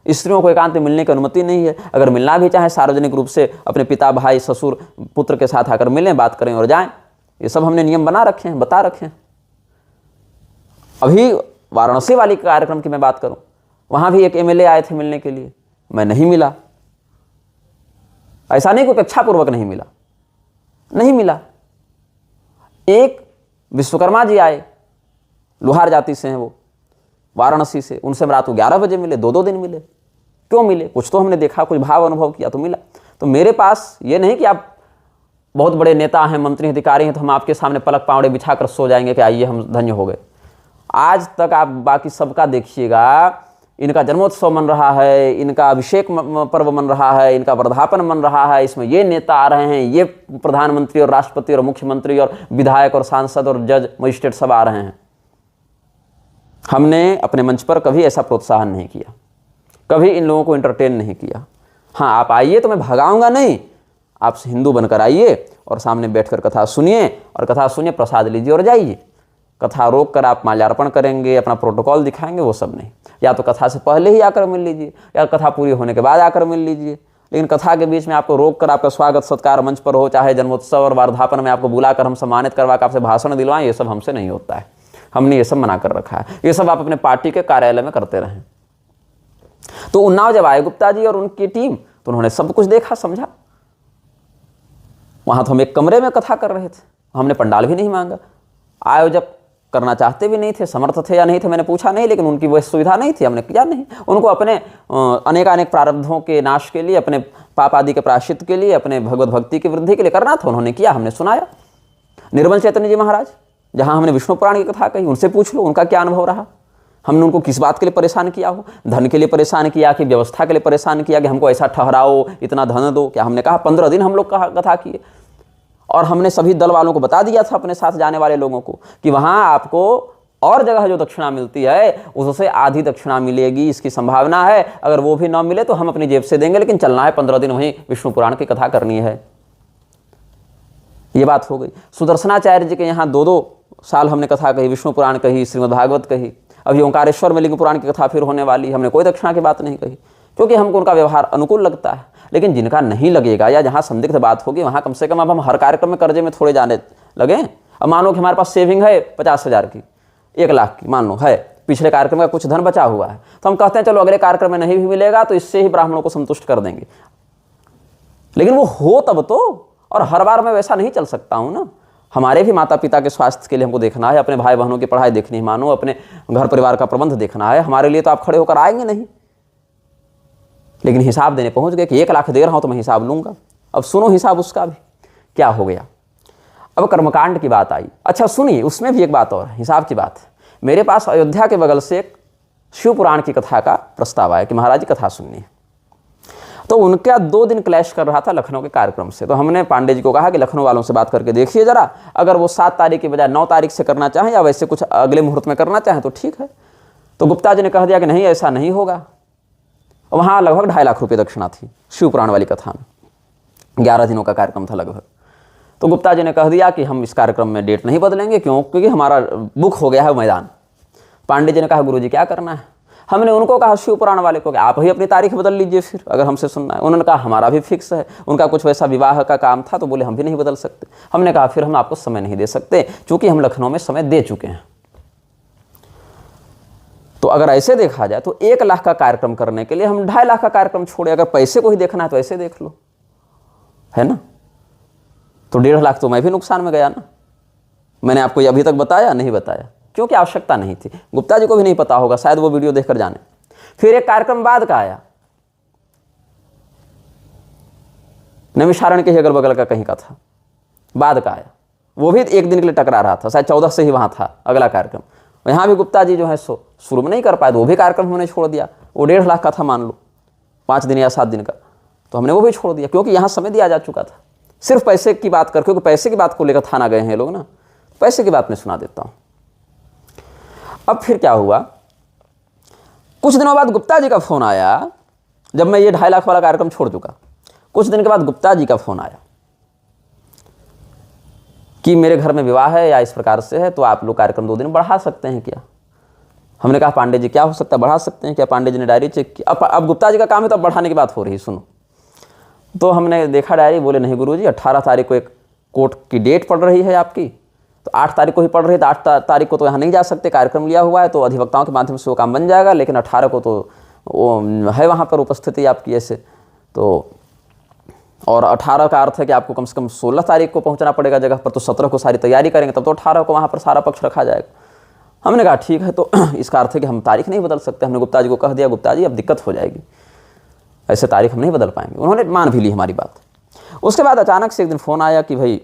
स्त्रियों को एकांत में मिलने की अनुमति नहीं है। अगर मिलना भी चाहे सार्वजनिक रूप से अपने पिता, भाई, ससुर, पुत्र के साथ आकर मिलें, बात करें और जाएं। ये सब हमने नियम बना रखे हैं, बता रखे हैं। अभी वाराणसी वाली कार्यक्रम की मैं बात करूं, वहां भी एक MLA आए थे मिलने के लिए, मैं नहीं मिला। ऐसा नहीं कोई इच्छापूर्वक नहीं मिला, नहीं मिला। एक विश्वकर्मा जी आए, लोहार जाति से हैं वो, वाराणसी से, उनसे रात को 11 बजे मिले, 2-2 दिन मिले। क्यों मिले? कुछ तो हमने देखा, कुछ भाव अनुभव किया तो मिला। तो मेरे पास ये नहीं कि आप बहुत बड़े नेता हैं, मंत्री अधिकारी हैं, तो हम आपके सामने पलक पावड़े बिछाकर सो जाएंगे कि आइए हम धन्य हो गए। आज तक आप बाकी सबका देखिएगा, इनका जन्मोत्सव मन रहा है, इनका अभिषेक पर्व मन रहा है, इनका वर्धापन मन रहा है, इसमें ये नेता आ रहे हैं, ये प्रधानमंत्री और राष्ट्रपति और मुख्यमंत्री और विधायक और सांसद और जज मजिस्ट्रेट सब आ रहे हैं। हमने अपने मंच पर कभी ऐसा प्रोत्साहन नहीं किया, कभी इन लोगों को एंटरटेन नहीं किया। हाँ, आप आइए तो मैं भगाऊंगा नहीं, आप हिंदू बनकर आइए और सामने बैठकर कथा सुनिए, और कथा सुनिए, प्रसाद लीजिए और जाइए। कथा रोक कर आप माल्यार्पण करेंगे, अपना प्रोटोकॉल दिखाएंगे, वो सब नहीं। या तो कथा से पहले ही आकर मिल लीजिए, या कथा पूरी होने के बाद आकर मिल लीजिए। लेकिन कथा के बीच में आपको रोक कर आपका स्वागत सत्कार मंच पर हो, चाहे जन्मोत्सव और वर्धापन में आपको बुलाकर हम सम्मानित करवा कर आपसे भाषण दिलवाएं, ये सब हमसे नहीं होता है। हमने ये सब मना कर रखा है। ये सब आप अपने पार्टी के कार्यालय में करते रहें। तो उन्नाव जब आए गुप्ता जी और उनकी टीम, तो उन्होंने सब कुछ देखा समझा। वहां तो हम एक कमरे में कथा कर रहे थे, हमने पंडाल भी नहीं मांगा। आयोजक करना चाहते भी नहीं थे, समर्थ थे या नहीं थे मैंने पूछा नहीं, लेकिन उनकी वह सुविधा नहीं थी, हमने किया नहीं। उनको अपने अनेकानेक प्रारब्धों के नाश के लिए, अपने पाप आदि के प्रायश्चित के लिए, अपने भगवत भक्ति की वृद्धि के लिए करना था, उन्होंने किया, हमने सुनाया। निर्मल चैतन्य जी महाराज, जहाँ हमने विष्णु पुराण की कथा कही, उनसे पूछ लो उनका क्या अनुभव रहा। हमने उनको किस बात के लिए परेशान किया हो? धन के लिए परेशान किया कि व्यवस्था के लिए परेशान किया कि हमको ऐसा ठहराओ, इतना धन दो? क्या हमने कहा 15 दिन हम लोग कथा किए, और हमने सभी दल वालों को बता दिया था, अपने साथ जाने वाले लोगों को, कि वहाँ आपको और जगह जो दक्षिणा मिलती है उससे आधी दक्षिणा मिलेगी, इसकी संभावना है। अगर वो भी न मिले तो हम अपनी जेब से देंगे, लेकिन चलना है 15 दिन वहीं विष्णु पुराण की कथा करनी है। ये बात हो गई। सुदर्शनाचार्य जी के यहाँ 2-2 साल हमने कथा कही, विष्णु पुराण कही, श्रीमद् भागवत कही। अभी ओंकारेश्वर में लिंग पुराण की कथा फिर होने वाली, हमने कोई दक्षिणा की बात नहीं कही, क्योंकि हमको उनका व्यवहार अनुकूल लगता है। लेकिन जिनका नहीं लगेगा या जहाँ संदिग्ध बात होगी, वहाँ कम से कम अब हम हर कार्यक्रम में कर्जे में थोड़े जाने लगे। अब मानो कि हमारे पास सेविंग है 50,000 की, 1 लाख की मान लो है, पिछले कार्यक्रम का कुछ धन बचा हुआ है, तो हम कहते हैं चलो अगले कार्यक्रम में नहीं भी मिलेगा तो इससे ही ब्राह्मणों को संतुष्ट कर देंगे। लेकिन वो हो तब तो, और हर बार मैं वैसा नहीं चल सकता हूँ ना। हमारे भी माता पिता के स्वास्थ्य के लिए हमको देखना है, अपने भाई बहनों की पढ़ाई देखनी है, मानो अपने घर परिवार का प्रबंध देखना है। हमारे लिए तो आप खड़े होकर आएंगे नहीं, लेकिन हिसाब देने पहुंच गए कि 1 लाख दे रहा हूं तो मैं हिसाब लूंगा। अब सुनो हिसाब उसका भी क्या हो गया। अब कर्मकांड की बात आई। अच्छा सुनिए, उसमें भी एक बात और हिसाब की बात है। मेरे पास अयोध्या के बगल से एक शिव पुराण की कथा का प्रस्ताव आया कि महाराज जी कथा सुननी है। तो उनका 2 दिन क्लैश कर रहा था लखनऊ के कार्यक्रम से। तो हमने पांडे जी को कहा कि लखनऊ वालों से बात करके देखिए जरा, अगर वो 7 तारीख के बजाय 9 तारीख से करना चाहें या वैसे कुछ अगले मुहूर्त में करना चाहें तो ठीक है। तो गुप्ता जी ने कह दिया कि नहीं, ऐसा नहीं होगा। वहाँ लगभग 2.5 लाख रुपये दक्षिणा थी शिव पुराण वाली कथा में, 11 दिनों का कार्यक्रम था लगभग। तो गुप्ता जी ने कह दिया कि हम इस कार्यक्रम में डेट नहीं बदलेंगे, क्यों? क्योंकि हमारा बुक हो गया है मैदान। पांडे जी ने कहा गुरुजी क्या करना है? हमने उनको कहा शिव पुराण वाले को कि आप ही अपनी तारीख बदल लीजिए फिर, अगर हमसे सुनना है। उन्होंने कहा हमारा भी फिक्स है। उनका कुछ वैसा विवाह का काम था तो बोले हम भी नहीं बदल सकते। हमने कहा फिर हम आपको समय नहीं दे सकते, क्योंकि हम लखनऊ में समय दे चुके हैं। तो अगर ऐसे देखा जाए तो 1 लाख का कार्यक्रम करने के लिए हम 2.5 लाख का कार्यक्रम छोड़े। अगर पैसे को ही देखना है तो ऐसे देख लो, है ना। तो 1.5 लाख तो मैं भी नुकसान में गया ना। मैंने आपको ये अभी तक बताया नहीं बताया, क्योंकि आवश्यकता नहीं थी। गुप्ता जी को भी नहीं पता होगा, शायद वो वीडियो देखकर जाने। फिर एक कार्यक्रम बाद का आया, नैमिषारण्य के ही अगल बगल का कहीं का था, बाद का आया। वो भी 1 दिन के लिए टकरा रहा था, शायद 14 से ही वहां था अगला कार्यक्रम। यहाँ भी गुप्ता जी जो है सो शुरू में नहीं कर पाए, तो वो भी कार्यक्रम हमने छोड़ दिया। वो 1.5 लाख का था मान लो, 5 दिन या 7 दिन का, तो हमने वो भी छोड़ दिया, क्योंकि यहाँ समय दिया जा चुका था। सिर्फ पैसे की बात कर, क्योंकि पैसे की बात को लेकर थाना गए हैं लोग ना, पैसे की बात मैं सुना देता हूँ। अब फिर क्या हुआ, कुछ दिनों बाद गुप्ता जी का फोन आया, जब मैं ये 2.5 लाख वाला कार्यक्रम छोड़ चुका। कुछ दिन के बाद गुप्ता जी का फोन आया कि मेरे घर में विवाह है या इस प्रकार से है, तो आप लोग कार्यक्रम 2 दिन बढ़ा सकते हैं क्या? हमने कहा पांडे जी क्या हो सकता है, बढ़ा सकते हैं क्या? पांडे जी ने डायरी चेक की। अब गुप्ता जी का काम है तो अब बढ़ाने की बात हो रही, सुनो। तो हमने देखा डायरी, बोले नहीं गुरुजी 18 तारीख को एक कोर्ट की डेट पड़ रही है आपकी, तो 8 तारीख को ही पड़ रही है, तो 8 तारीख को तो यहाँ नहीं जा सकते, कार्यक्रम लिया हुआ है, तो अधिवक्ताओं के माध्यम से वो काम बन जाएगा, लेकिन 18 को तो वो है वहाँ पर उपस्थिति आपकी ऐसे। तो और 18 का अर्थ है कि आपको कम से कम 16 तारीख को पहुँचना पड़ेगा जगह पर, तो 17 को सारी तैयारी करेंगे, तब तो 18 को वहाँ पर सारा पक्ष रखा जाएगा। हमने कहा ठीक है, तो इसका अर्थ है कि हम तारीख नहीं बदल सकते। हमने गुप्ता जी को कह दिया, गुप्ता जी अब दिक्कत हो जाएगी, ऐसे तारीख हम नहीं बदल पाएंगे। उन्होंने मान भी ली हमारी बात। उसके बाद अचानक से एक दिन फ़ोन आया कि भाई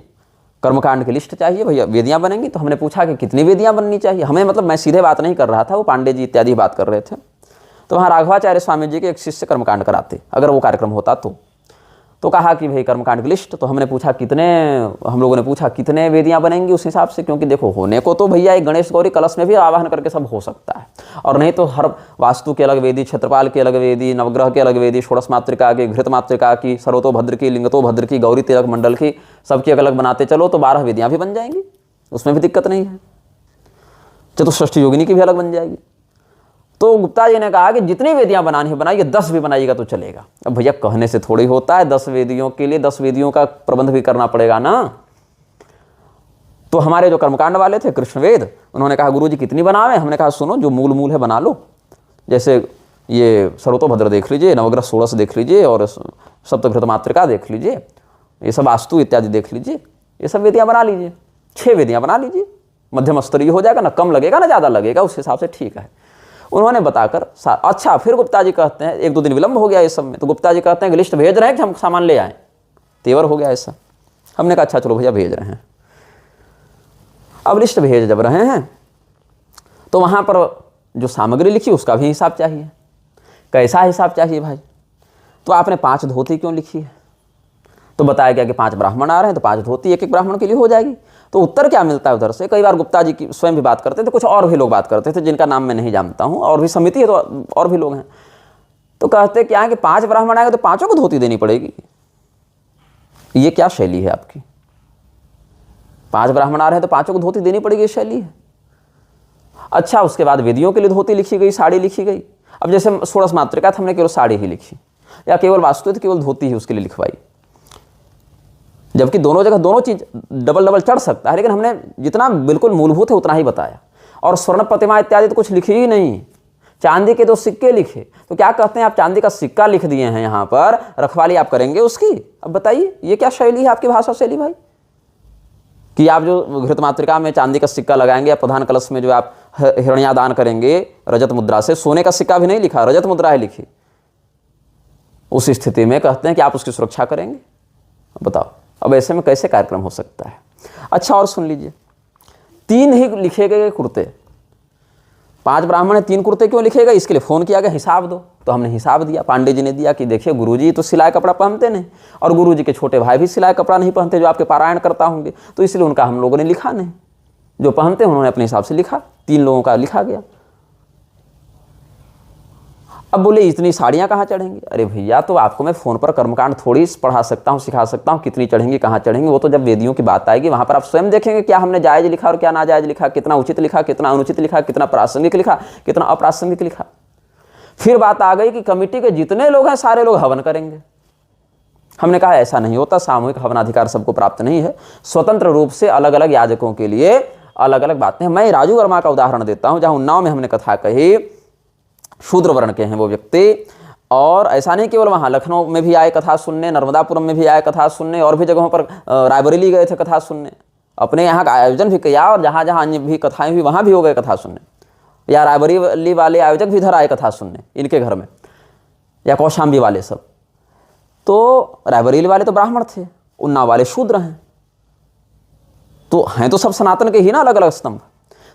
कर्मकांड की लिस्ट चाहिए भैया, वेदियाँ बनेंगी। तो हमने पूछा कि कितनी वेदियाँ बननी चाहिए हमें, मतलब मैं सीधे बात नहीं कर रहा था, वो पांडे जी इत्यादि बात कर रहे थे। तो वहाँ राघवाचार्य स्वामी जी के एक शिष्य कर्मकांड कराते अगर वो कार्यक्रम होता तो कहा कि भाई कर्मकांड की लिस्ट। तो हमने पूछा कितने, हम लोगों ने पूछा कितने वेदियाँ बनेंगी उस हिसाब से, क्योंकि देखो होने को तो भैया एक गणेश गौरी कलश में भी आवाहन करके सब हो सकता है, और नहीं तो हर वास्तु की अलग वेदी, क्षेत्रपाल की अलग वेदी, नवग्रह की अलग वेदी, षोड़श मातृका की, घृत मातृका की, सर्वतोभद्र की, लिंगतोभद्र की, गौरी तिलक मंडल की, सबकी अलग बनाते चलो तो 12 वेदियाँ भी बन जाएंगी, उसमें भी दिक्कत नहीं है। चतुष्षष्ठी योगिनी की भी अलग बन जाएगी। तो गुप्ता जी ने कहा कि जितनी वेदियां बनानी है बनाइए, 10 भी बनाइएगा तो चलेगा। अब भैया कहने से थोड़ी होता है, 10 वेदियों के लिए 10 वेदियों का प्रबंध भी करना पड़ेगा ना। तो हमारे जो कर्मकांड वाले थे कृष्णवेद, उन्होंने कहा गुरुजी कितनी बनावे। हमने कहा सुनो, जो मूल है बना लो, जैसे ये सर्वतोभद्र देख लीजिए, नवग्रह 16 देख लीजिए, और सप्तघृत मातृका देख लीजिए, ये सब वास्तु इत्यादि देख लीजिए, ये सब वेदियां बना लीजिए, 6 वेदियां बना लीजिए, मध्यम स्तरीय हो जाएगा, ना कम लगेगा ना ज़्यादा लगेगा, उस हिसाब से ठीक है। उन्होंने बताकर अच्छा, फिर गुप्ता जी कहते हैं 1-2 दिन विलंब हो गया इस सब में, तो गुप्ता जी कहते हैं कि लिस्ट भेज रहे हैं कि हम सामान ले आएँ, तेवर हो गया ऐसा। हमने कहा अच्छा चलो भैया भेज रहे हैं। अब लिस्ट भेज जब रहे हैं तो वहाँ पर जो सामग्री लिखी उसका भी हिसाब चाहिए। कैसा हिसाब चाहिए भाई? तो आपने 5 धोती क्यों लिखी है? तो बताया गया कि 5 ब्राह्मण आ रहे हैं तो 5 धोती एक ब्राह्मण के लिए हो जाएगी। तो उत्तर क्या मिलता है उधर से? कई बार गुप्ता जी की स्वयं भी बात करते थे, कुछ और भी लोग बात करते थे जिनका नाम मैं नहीं जानता हूँ, और भी समिति है तो और भी लोग हैं। तो कहते क्या है कि 5 ब्राह्मण आएंगे तो 5 को धोती देनी पड़ेगी। ये क्या शैली है आपकी? 5 ब्राह्मण आ रहे हैं तो 5 को धोती देनी पड़ेगी, ये शैली है? अच्छा, उसके बाद वेदियों के लिए धोती लिखी गई, साड़ी लिखी गई। अब जैसे षोड़श मातृका था, हमने केवल साड़ी ही लिखी, या केवल वास्तु थी केवल धोती ही उसके लिए लिखवाई, जबकि दोनों जगह दोनों चीज डबल चढ़ सकता है, लेकिन हमने जितना बिल्कुल मूलभूत है उतना ही बताया। और स्वर्ण प्रतिमा इत्यादि तो कुछ लिखी ही नहीं, चांदी के 2 सिक्के लिखे। तो क्या कहते हैं, आप चांदी का सिक्का लिख दिए हैं यहाँ पर, रखवाली आप करेंगे उसकी? अब बताइए ये क्या शैली है आपकी भाषा शैली भाई, कि आप जो घृत मातृका में चांदी का सिक्का लगाएंगे, या प्रधान कलश में जो आप हिरण्यादान करेंगे रजत मुद्रा से, सोने का सिक्का भी नहीं लिखा, रजत मुद्रा है लिखी। उस स्थिति में कहते हैं कि आप उसकी सुरक्षा करेंगे। बताओ अब ऐसे में कैसे कार्यक्रम हो सकता है? अच्छा और सुन लीजिए, 3 ही लिखे गए कुर्ते, 5 ब्राह्मण है, 3 कुर्ते क्यों लिखे गए? इसके लिए फ़ोन किया गया हिसाब दो। तो हमने हिसाब दिया, पांडे जी ने दिया कि देखिए गुरुजी तो सिलाई कपड़ा पहनते नहीं, और गुरुजी के छोटे भाई भी सिलाई कपड़ा नहीं पहनते जो आपके पारायण करता होंगे, तो इसलिए उनका हम लोगों ने लिखा नहीं, जो पहनते हैं उन्होंने अपने हिसाब से लिखा, 3 लोगों का लिखा गया। अब बोले इतनी साड़ियाँ कहाँ चढ़ेंगी? अरे भैया, तो आपको मैं फ़ोन पर कर्मकांड थोड़ी पढ़ा सकता हूँ, सिखा सकता हूँ, कितनी चढ़ेंगी कहाँ चढ़ेंगी, वो तो जब वेदियों की बात आएगी वहाँ पर आप स्वयं देखेंगे क्या हमने जायज़ लिखा और क्या नाजायज़ लिखा, कितना उचित लिखा, कितना अनुचित लिखा, कितना प्रासंगिक लिखा, कितना अप्रासंगिक लिखा। फिर बात आ गई कि कमेटी के जितने लोग हैं सारे लोग हवन करेंगे। हमने कहा ऐसा नहीं होता, सामूहिक हवनाधिकार सबको प्राप्त नहीं है, स्वतंत्र रूप से अलग अलग याजकों के लिए अलग अलग बातें हैं। मैं राजू वर्मा का उदाहरण देता हूँ, जहाँ उन्नाव में हमने कथा कही, शूद्र वर्ण के हैं वो व्यक्ति, और ऐसा नहीं केवल वहाँ, लखनऊ में भी आए कथा सुनने, नर्मदापुरम में भी आए कथा सुनने, और भी जगहों पर रायबरेली गए थे कथा सुनने, अपने यहाँ का आयोजन भी किया, और जहाँ जहाँ अन्य भी कथाएं हुई वहाँ भी हो गए कथा सुनने, या रायबरेली वाले आयोजक भी इधर आए कथा सुनने इनके घर में, या कौशाम्बी वाले सब। तो रायबरेली वाले तो ब्राह्मण थे, उन्नाव वाले शूद्र हैं, तो हैं तो सब सनातन के ही ना अलग अलग स्तंभ।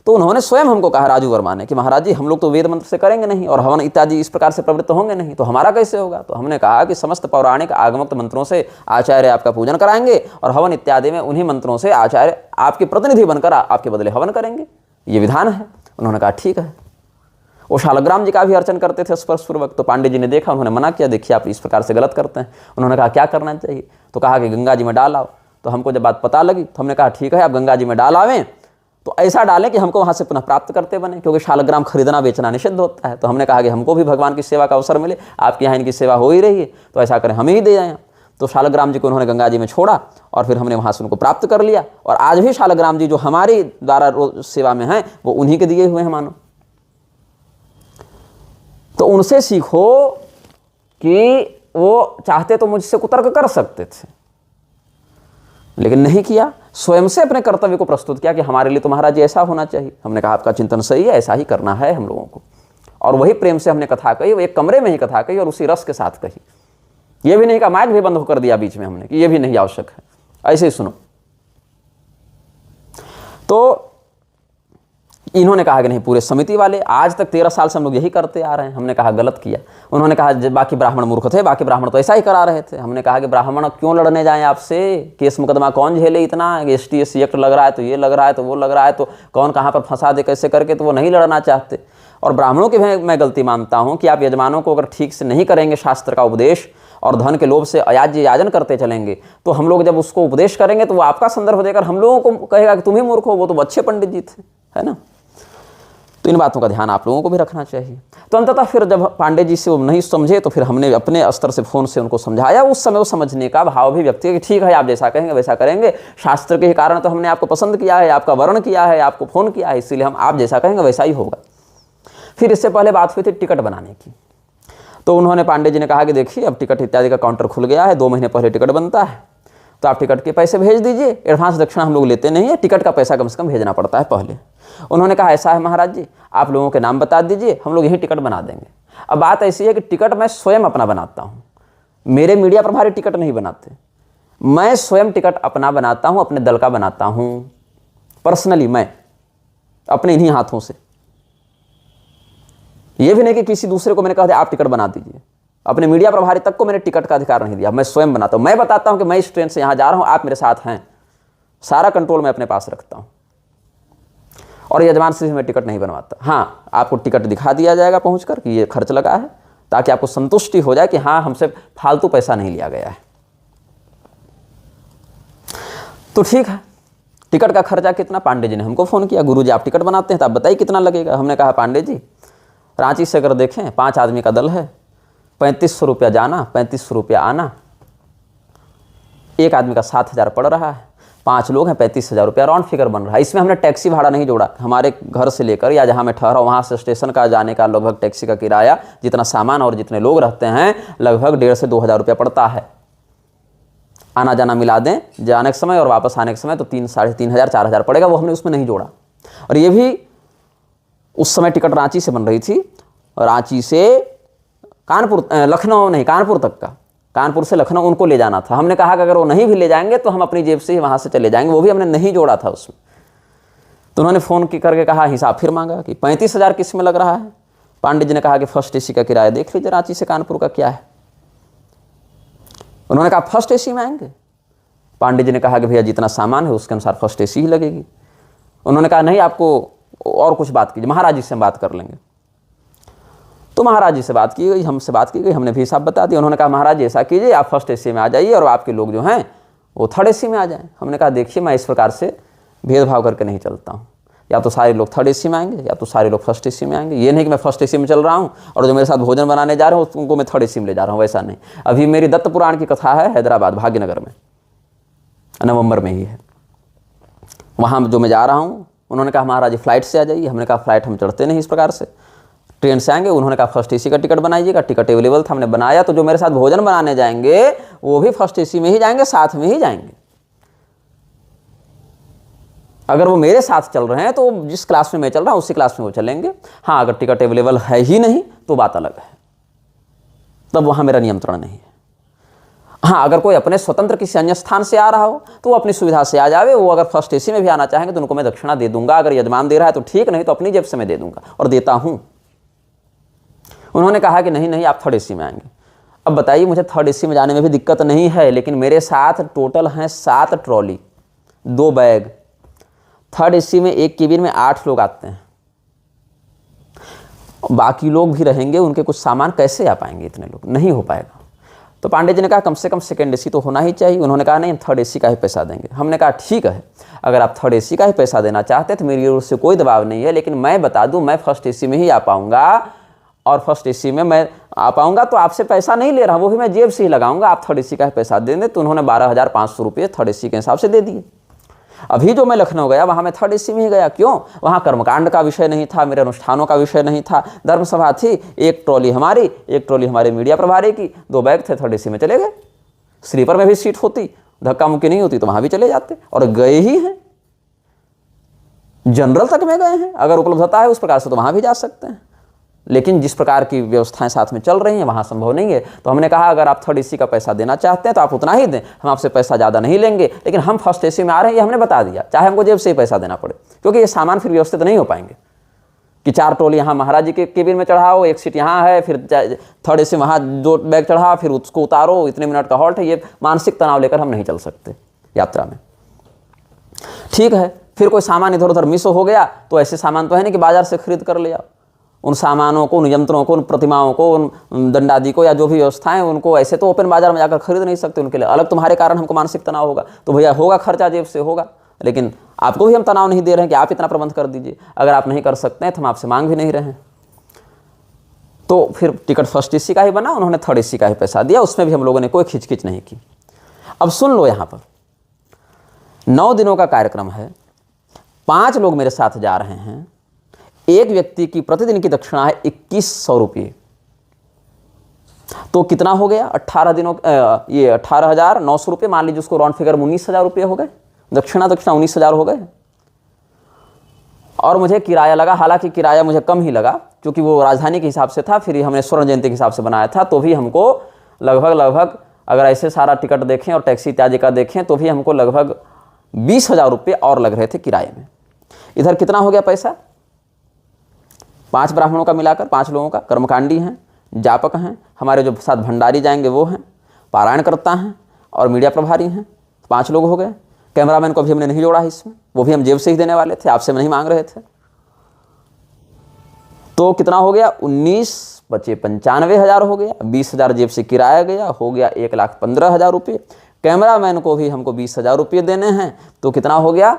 तो उन्होंने स्वयं हमको कहा, राजू वर्मा ने, कि महाराज जी हम लोग तो वेद मंत्र से करेंगे नहीं और हवन इत्यादि इस प्रकार से प्रवृत्त होंगे नहीं, तो हमारा कैसे होगा? तो हमने कहा कि समस्त पौराणिक आगमोक्त मंत्रों से आचार्य आपका पूजन कराएंगे, और हवन इत्यादि में उन्हीं मंत्रों से आचार्य आपके प्रतिनिधि बनकर आपके बदले हवन करेंगे, ये विधान है। उन्होंने कहा ठीक है। वो शालग्राम जी का भी अर्चन करते थे स्पर्शपूर्वक, तो पांडे जी ने देखा, उन्होंने मना किया, देखिए आप इस प्रकार से गलत करते हैं। उन्होंने कहा क्या करना चाहिए? तो कहा कि गंगा जी में डाल आओ। तो हमको जब बात पता लगी तो हमने कहा ठीक है, आप गंगा जी में डाल आवें तो ऐसा डालें कि हमको वहाँ से पुनः प्राप्त करते बने, क्योंकि शालग्राम खरीदना बेचना निषिद्ध होता है। तो हमने कहा कि हमको भी भगवान की सेवा का अवसर मिले, आपके यहाँ इनकी सेवा हो ही रही है, तो ऐसा करें हमें ही दे जाएँ। तो शालग्राम जी को उन्होंने गंगा जी में छोड़ा, और फिर हमने वहाँ से उनको प्राप्त कर लिया, और आज भी शालग्राम जी जो हमारी द्वारा सेवा में हैं वो उन्हीं के दिए हुए हैं मानो। तो उनसे सीखो कि वो चाहते तो मुझसे कुतर्क कर सकते थे, लेकिन नहीं किया, स्वयं से अपने कर्तव्य को प्रस्तुत किया कि हमारे लिए तो महाराज जी ऐसा होना चाहिए। हमने कहा आपका चिंतन सही है, ऐसा ही करना है हम लोगों को। और वही प्रेम से हमने कथा कही, वो एक कमरे में ही कथा कही और उसी रस के साथ कही। ये भी नहीं कहा, माइक भी बंद कर दिया बीच में हमने कि ये भी नहीं आवश्यक है, ऐसे ही सुनो। तो इन्होंने कहा कि नहीं, पूरे समिति वाले आज तक 13 साल से हम लोग यही करते आ रहे हैं। हमने कहा गलत किया। उन्होंने कहा बाकी ब्राह्मण मूर्ख थे, बाकी ब्राह्मण तो ऐसा ही करा रहे थे। हमने कहा कि ब्राह्मण क्यों लड़ने जाएं आपसे, केस मुकदमा कौन झेले इतना, ST SC एक्ट लग रहा है तो ये लग रहा है तो वो लग रहा है, तो कौन कहाँ पर फंसा दे कैसे करके, तो वो नहीं लड़ना चाहते। और ब्राह्मणों की मैं गलती मानता हूँ कि आप यजमानों को अगर ठीक से नहीं करेंगे शास्त्र का उपदेश और धन के लोभ से अयाज्य याजन करते चलेंगे, तो हम लोग जब उसको उपदेश करेंगे तो वो आपका संदर्भ देकर हम लोगों को कहेगा कि तुम ही मूर्ख हो, वो तो अच्छे पंडित जी थे, है ना। तो इन बातों का ध्यान आप लोगों को भी रखना चाहिए। तो अंततः फिर जब पांडे जी से वो नहीं समझे तो फिर हमने अपने स्तर से फ़ोन से उनको समझाया। उस समय वो समझने का भाव भी व्यक्त किया कि ठीक है, आप जैसा कहेंगे वैसा करेंगे, शास्त्र के कारण तो हमने आपको पसंद किया है, आपका वर्ण किया है, आपको फ़ोन किया है, इसीलिए हम आप जैसा कहेंगे वैसा ही होगा। फिर इससे पहले बात हुई थी टिकट बनाने की। तो उन्होंने पांडे जी ने कहा कि देखिए अब टिकट इत्यादि का काउंटर खुल गया है, 2 महीने पहले टिकट बनता है, तो आप टिकट के पैसे भेज दीजिए। एडवांस दक्षिणा हम लोग लेते नहीं है, टिकट का पैसा कम से कम भेजना पड़ता है पहले। उन्होंने कहा ऐसा है महाराज जी, आप लोगों के नाम बता दीजिए, हम लोग यही टिकट बना देंगे। अब बात ऐसी है कि टिकट मैं स्वयं अपना बनाता हूँ, मेरे मीडिया प्रभारी टिकट नहीं बनाते, मैं स्वयं टिकट अपना बनाता हूँ, अपने दल का बनाता हूँ पर्सनली, मैं अपने इन्हीं हाथों से। ये भी नहीं कि किसी दूसरे को मैंने कहा आप टिकट बना दीजिए, अपने मीडिया प्रभारी तक को मैंने टिकट का अधिकार नहीं दिया, मैं स्वयं बनाता हूँ। मैं बताता हूँ कि मैं इस ट्रेन से यहाँ जा रहा हूँ, आप मेरे साथ हैं, सारा कंट्रोल मैं अपने पास रखता हूँ। और यजमान से मैं टिकट नहीं बनवाता। हाँ, आपको टिकट दिखा दिया जाएगा पहुँचकर कि ये खर्च लगा है, ताकि आपको संतुष्टि हो जाए कि हाँ हमसे फालतू पैसा नहीं लिया गया है। तो ठीक है, टिकट का खर्चा कितना, पांडे जी ने हमको फ़ोन किया, गुरुजी आप टिकट बनाते हैं तो आप बताइए कितना लगेगा। हमने कहा पांडे जी रांची से अगर देखें 5 आदमी का दल है, 3500 रुपया जाना, 3500 रुपया आना, एक आदमी का 7000 पड़ रहा है, 5 लोग हैं, 35,000 रुपया राउंड फिगर बन रहा है। इसमें हमने टैक्सी भाड़ा नहीं जोड़ा, हमारे घर से लेकर या जहाँ मैं ठहरा वहाँ से स्टेशन का जाने का लगभग टैक्सी का किराया, जितना सामान और जितने लोग रहते हैं, लगभग 1,500 से 2,000 रुपया पड़ता है। आना जाना मिला दें, जाने के समय और वापस आने के समय तो 3, 3,500, 4,000 पड़ेगा, वो हमने उसमें नहीं जोड़ा। और ये भी उस समय टिकट रांची से बन रही थी, रांची से कानपुर, लखनऊ नहीं, कानपुर तक का, कानपुर से लखनऊ उनको ले जाना था। हमने कहा कि अगर वो नहीं भी ले जाएंगे तो हम अपनी जेब से ही वहाँ से चले जाएंगे, वो भी हमने नहीं जोड़ा था उसमें। तो उन्होंने फ़ोन करके कहा, हिसाब फिर मांगा कि 35,000 किस में लग रहा है। पांडे जी ने कहा कि फर्स्ट AC का किराया देख लीजिए रांची से कानपुर का क्या है। उन्होंने कहा फर्स्ट AC में आएंगे। पांडे जी ने कहा कि भैया जितना सामान है उसके अनुसार फर्स्ट AC ही लगेगी। उन्होंने कहा नहीं, आपको और कुछ बात कीजिए, महाराज जी से हम बात कर लेंगे। तो महाराज जी से बात की गई, हमसे बात की गई, हमने भी हिसाब बता दिया। उन्होंने कहा महाराज जी ऐसा कीजिए, आप फर्स्ट AC में आ जाइए और आपके लोग जो हैं वो थर्ड AC में आ जाएं। हमने कहा देखिए मैं इस प्रकार से भेदभाव करके नहीं चलता हूँ, या तो सारे लोग थर्ड AC में आएंगे या तो सारे लोग फर्स्ट AC में आएंगे। ये नहीं कि मैं फर्स्ट AC में चल रहा हूँ और जो मेरे साथ भोजन बनाने जा रहे हो उनको मैं थर्ड AC में ले जा रहा हूँ, वैसा नहीं। अभी मेरी दत्त पुराण की कथा है हैदराबाद भाग्यनगर में, नवंबर में ही है, वहाँ जो मैं जा रहा हूँ। उन्होंने कहा महाराज जी फ्लाइट से आ जाइए। हमने कहा फ्लाइट हम चढ़ते नहीं इस प्रकार से, ट्रेन से आएंगे। उन्होंने कहा फर्स्ट AC का टिकट बनाइएगा। टिकट अवेलेबल था, हमने बनाया। तो जो मेरे साथ भोजन बनाने जाएंगे वो भी फर्स्ट AC में ही जाएंगे, साथ में ही जाएंगे। अगर वो मेरे साथ चल रहे हैं तो जिस क्लास में मैं चल रहा हूँ उसी क्लास में वो चलेंगे। हाँ, अगर टिकट अवेलेबल है ही नहीं तो बात अलग है, तब वहाँ मेरा नियंत्रण नहीं है। हाँ, अगर कोई अपने स्वतंत्र किसी अन्य स्थान से आ रहा हो तो वो अपनी सुविधा से आ जावे। वो अगर फर्स्ट AC में भी आना चाहेंगे तो उनको मैं दक्षिणा दे दूंगा। अगर यजमान दे रहा है तो ठीक, नहीं तो अपनी जेब से मैं दे दूंगा और देता हूँ। उन्होंने कहा कि नहीं नहीं, आप थर्ड AC में आएंगे। अब बताइए, मुझे थर्ड AC में जाने में भी दिक्कत नहीं है, लेकिन मेरे साथ टोटल हैं 7 ट्रॉली, 2 बैग। थर्ड AC में एक केबिन में 8 लोग आते हैं, बाकी लोग भी रहेंगे, उनके कुछ सामान कैसे आ पाएंगे, इतने लोग नहीं हो पाएगा। तो पांडे जी ने कहा कम से कम सेकंड AC तो होना ही चाहिए। उन्होंने कहा नहीं, हम थर्ड AC का ही पैसा देंगे। हमने कहा ठीक है, अगर आप थर्ड AC का ही पैसा देना चाहते हैं तो मेरी ओर से कोई दबाव नहीं है, लेकिन मैं बता दूं मैं फर्स्ट AC में ही आ पाऊंगा और फर्स्ट AC में मैं आ पाऊंगा तो आपसे पैसा नहीं ले रहा, वो भी मैं जेब से ही लगाऊंगा। आप थर्ड AC का ही पैसा दे दें। तो उन्होंने 12,500 रुपये थर्ड AC के हिसाब से दे दिए। अभी जो मैं लखनऊ गया वहाँ मैं थर्ड AC में ही गया। क्यों? वहाँ कर्मकांड का विषय नहीं था, मेरे अनुष्ठानों का विषय नहीं था, धर्म सभा थी। एक ट्रॉली हमारी, एक ट्रॉली हमारे मीडिया प्रभारी की, 2 बैग थे, थर्ड AC में चले गए। स्लीपर में भी सीट होती, धक्का मुक्की नहीं होती तो वहाँ भी चले जाते, और गए ही हैं। जनरल तक में गए हैं, अगर उपलब्धता है उस प्रकार से तो वहाँ भी जा सकते हैं। लेकिन जिस प्रकार की व्यवस्थाएं साथ में चल रही हैं वहाँ संभव नहीं है। तो हमने कहा अगर आप थर्ड एसी का पैसा देना चाहते हैं तो आप उतना ही दें, हम आपसे पैसा ज़्यादा नहीं लेंगे, लेकिन हम फर्स्ट एसी में आ रहे हैं ये हमने बता दिया, चाहे हमको जेब से ही पैसा देना पड़े, क्योंकि ये सामान फिर व्यवस्थित नहीं हो पाएंगे कि 4 टोल यहाँ महाराज जी के केबिन में चढ़ाओ, 1 सीट यहाँ है, फिर थर्ड एसी वहाँ 2 बैग चढ़ाओ, फिर उसको उतारो, इतने मिनट का हॉल्ट है। ये मानसिक तनाव लेकर हम नहीं चल सकते यात्रा में। ठीक है, फिर कोई सामान इधर उधर मिस हो गया तो ऐसे सामान तो है नहीं कि बाजार से खरीद कर ले आओ। उन सामानों को, उन यंत्रों को, उन प्रतिमाओं को, उन दंडादि को या जो भी व्यवस्थाएं उनको ऐसे तो ओपन बाजार में जाकर खरीद नहीं सकते, उनके लिए अलग तुम्हारे कारण हमको मानसिक तनाव होगा। तो भैया होगा खर्चा, जेब से होगा, लेकिन आपको भी हम तनाव नहीं दे रहे हैं कि आप इतना प्रबंध कर दीजिए। अगर आप नहीं कर सकते हैं तो हम आपसे मांग भी नहीं रहे हैं। तो फिर टिकट फर्स्ट एसी का ही बना, उन्होंने थर्ड एसी का ही पैसा दिया, उसमें भी हम लोगों ने कोई खिचखिच नहीं की। अब सुन लो, यहाँ पर 9 दिनों का कार्यक्रम है, 5 लोग मेरे साथ जा रहे हैं। एक व्यक्ति की प्रतिदिन की दक्षिणा है 2100 रुपये। तो कितना हो गया? 18 दिनों ये 18,900 रुपये, मान लीजिए उसको राउंड फिगर में 19,000 रुपये हो गए। दक्षिणा 19,000 हो गए। और मुझे किराया लगा, हालांकि किराया मुझे कम ही लगा क्योंकि वो राजधानी के हिसाब से था, फिर हमने स्वर्ण जयंती के हिसाब से बनाया था, तो भी हमको लगभग अगर ऐसे सारा टिकट देखें और टैक्सी इत्यादि का देखें तो भी हमको लगभग 20,000 रुपये और लग रहे थे किराए में। इधर कितना हो गया पैसा? 5 ब्राह्मणों का मिलाकर, 5 लोगों का, कर्मकांडी हैं, जापक हैं, हमारे जो साथ भंडारी जाएंगे वो हैं, पारायणकर्ता हैं और मीडिया प्रभारी हैं, 5 लोग हो गए। कैमरामैन को भी हमने नहीं जोड़ा है इसमें, वो भी हम जेब से ही देने वाले थे, आपसे नहीं मांग रहे थे। तो कितना हो गया? 19 बचे 95,000 हो गया, 20,000 जेब से किराया गया, हो गया 1,15,000 रुपये। कैमरामैन को भी हमको 20,000 रुपये देने हैं, तो कितना हो गया?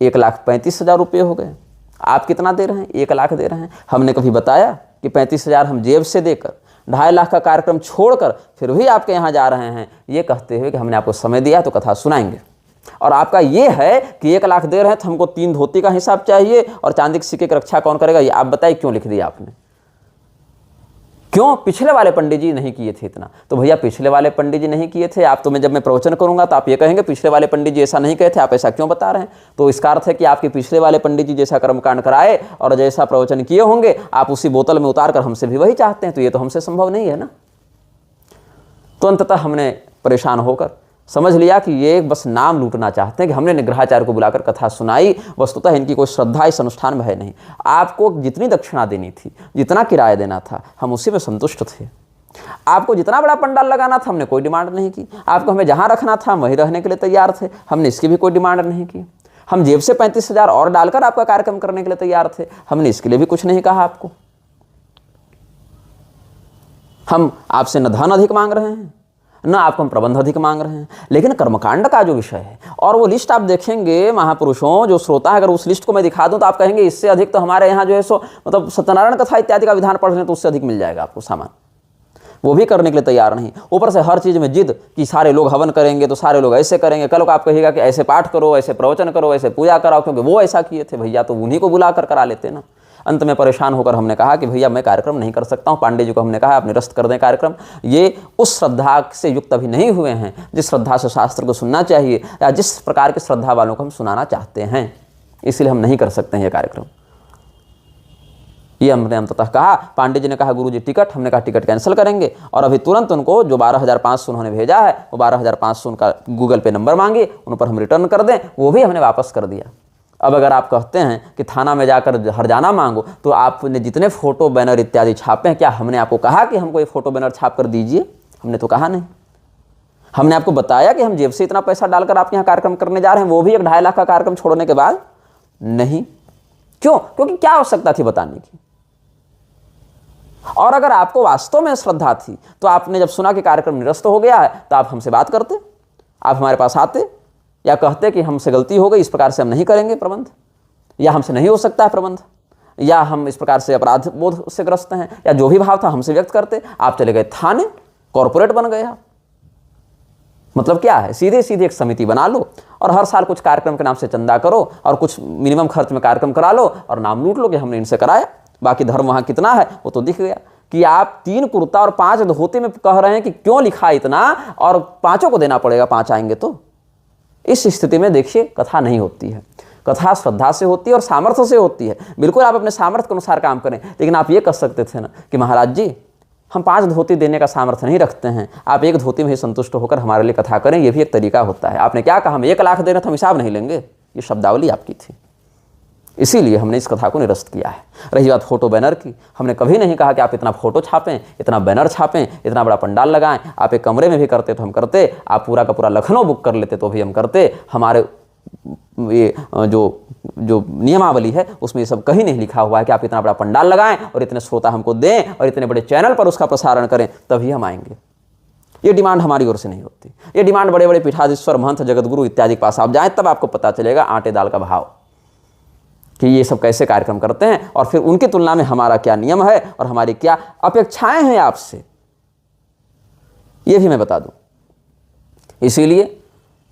1,35,000 रुपये हो गए। आप कितना दे रहे हैं? 1 लाख दे रहे हैं। हमने कभी बताया कि 35,000 हम जेब से देकर 2.5 लाख का कार्यक्रम छोड़कर फिर भी आपके यहाँ जा रहे हैं, ये कहते हुए कि हमने आपको समय दिया तो कथा सुनाएंगे। और आपका ये है कि 1 लाख दे रहे हैं तो हमको 3 धोती का हिसाब चाहिए और चांदी के सिक्के की रक्षा कौन करेगा? ये आप बताइए क्यों लिख दिया आपने? क्यों? पिछले वाले पंडित जी नहीं किए थे इतना। तो भैया पिछले वाले पंडित जी नहीं किए थे, आप तो मैं जब मैं प्रवचन करूंगा तो आप ये कहेंगे पिछले वाले पंडित जी ऐसा नहीं कहे थे, आप ऐसा क्यों बता रहे हैं? तो इसका अर्थ है कि आपके पिछले वाले पंडित जी जैसा कर्मकांड कराए और जैसा प्रवचन किए होंगे आप उसी बोतल में उतार कर हमसे भी वही चाहते हैं, तो ये तो हमसे संभव नहीं है ना। तो अंततः हमने परेशान होकर समझ लिया कि ये बस नाम लूटना चाहते हैं कि हमने निग्रहाचार्य को बुलाकर कथा सुनाई, वस्तुतः इनकी कोई श्रद्धा इस अनुष्ठान में है नहीं। आपको जितनी दक्षिणा देनी थी, जितना किराया देना था, हम उसी में संतुष्ट थे। आपको जितना बड़ा पंडाल लगाना था हमने कोई डिमांड नहीं की, आपको हमें जहाँ रखना था हम वहीं रहने के लिए तैयार थे, हमने इसकी भी कोई डिमांड नहीं की। हम जेब से 35,000 और डालकर आपका कार्यक्रम करने के लिए तैयार थे, हमने इसके लिए भी कुछ नहीं कहा आपको। हम आपसे न धन अधिक मांग रहे हैं, न आपको हम प्रबंध अधिक मांग रहे हैं, लेकिन कर्मकांड का जो विषय है और वो लिस्ट आप देखेंगे महापुरुषों, जो श्रोता है, अगर उस लिस्ट को मैं दिखा दूं तो आप कहेंगे इससे अधिक तो हमारे यहाँ जो है सो मतलब सत्यनारायण कथा इत्यादि का विधान पढ़ रहे हैं तो उससे अधिक मिल जाएगा आपको सामान। वो भी करने के लिए तैयार नहीं, ऊपर से हर चीज़ में जिद कि सारे लोग हवन करेंगे तो सारे लोग ऐसे करेंगे, कल को आप कहिएगा कि ऐसे पाठ करो, ऐसे प्रवचन करो, ऐसे पूजा कराओ, क्योंकि वो ऐसा किए थे भैया, तो उन्हीं को बुला कर करा लेते ना। अंत में परेशान होकर हमने कहा कि भैया मैं कार्यक्रम नहीं कर सकता हूँ। पांडे जी को हमने कहा आप निरस्त कर दें कार्यक्रम, ये उस श्रद्धा से युक्त अभी नहीं हुए हैं जिस श्रद्धा से शास्त्र को सुनना चाहिए या जिस प्रकार की श्रद्धा वालों को हम सुनाना चाहते हैं, इसलिए हम नहीं कर सकते हैं ये कार्यक्रम। ये हमने अंततः कहा। पांडे जी ने कहा गुरु जी टिकट, हमने कहा टिकट कैंसिल करेंगे और अभी तुरंत उनको जो 12,500 उन्होंने भेजा है वो 12,500 उनका गूगल पे नंबर मांगे, उन पर हम रिटर्न कर दें, वो भी हमने वापस कर दिया। अब अगर आप कहते हैं कि थाना में जाकर हरजाना मांगो, तो आपने जितने फोटो बैनर इत्यादि छापे हैं, क्या हमने आपको कहा कि हमको ये फोटो बैनर छाप कर दीजिए? हमने तो कहा नहीं। हमने आपको बताया कि हम जेब से इतना पैसा डालकर आपके यहाँ कार्यक्रम करने जा रहे हैं, वो भी 1.5 लाख का कार्यक्रम छोड़ने के बाद? नहीं। क्यों? क्योंकि क्या आवश्यकता थी बताने की? और अगर आपको वास्तव में श्रद्धा थी तो आपने जब सुना कि कार्यक्रम निरस्त हो गया है तो आप हमसे बात करते, आप हमारे पास आते या कहते कि हमसे गलती हो गई, इस प्रकार से हम नहीं करेंगे प्रबंध, या हमसे नहीं हो सकता है प्रबंध, या हम इस प्रकार से अपराध बोध से ग्रस्त हैं, या जो भी भाव था हमसे व्यक्त करते। आप चले गए थाने, कॉर्पोरेट बन गए आप। मतलब क्या है? सीधे सीधे एक समिति बना लो और हर साल कुछ कार्यक्रम के नाम से चंदा करो और कुछ मिनिमम खर्च में कार्यक्रम करा लो और नाम लूट लो कि हमने इनसे कराया। बाकी धर्म वहाँ कितना है वो तो दिख गया कि आप 3 कुर्ता और 5 धोती में कह रहे हैं कि क्यों लिखा इतना, और 5 को देना पड़ेगा, 5 आएंगे तो। इस स्थिति में देखिए कथा नहीं होती है। कथा श्रद्धा से होती है और सामर्थ्य से होती है। बिल्कुल आप अपने सामर्थ्य के अनुसार काम करें, लेकिन आप ये कर सकते थे ना कि महाराज जी हम 5 धोती देने का सामर्थ्य नहीं रखते हैं, आप 1 धोती में ही संतुष्ट होकर हमारे लिए कथा करें, ये भी एक तरीका होता है। आपने क्या कहा, हम 1 लाख दे रहे तो हम हिसाब नहीं लेंगे, ये शब्दावली आपकी थी, इसीलिए हमने इस कथा को निरस्त किया है। रही बात फोटो बैनर की, हमने कभी नहीं कहा कि आप इतना फोटो छापें, इतना बैनर छापें, इतना बड़ा पंडाल लगाएं। आप एक कमरे में भी करते तो हम करते, आप पूरा का पूरा लखनऊ बुक कर लेते तो भी हम करते। हमारे ये जो नियमावली है उसमें ये सब कहीं नहीं लिखा हुआ है कि आप इतना बड़ा पंडाल लगाएं और इतने श्रोता हमको दें और इतने बड़े चैनल पर उसका प्रसारण करें तभी हम आएंगे। ये डिमांड हमारी ओर से नहीं होती। ये डिमांड बड़े बड़े पीठाधीश्वर, महंत, जगतगुरु इत्यादि के पास आप जाएं तब आपको पता चलेगा आटे दाल का भाव कि ये सब कैसे कार्यक्रम करते हैं और फिर उनकी तुलना में हमारा क्या नियम है और हमारी क्या अपेक्षाएं हैं आपसे, ये भी मैं बता दूं। इसीलिए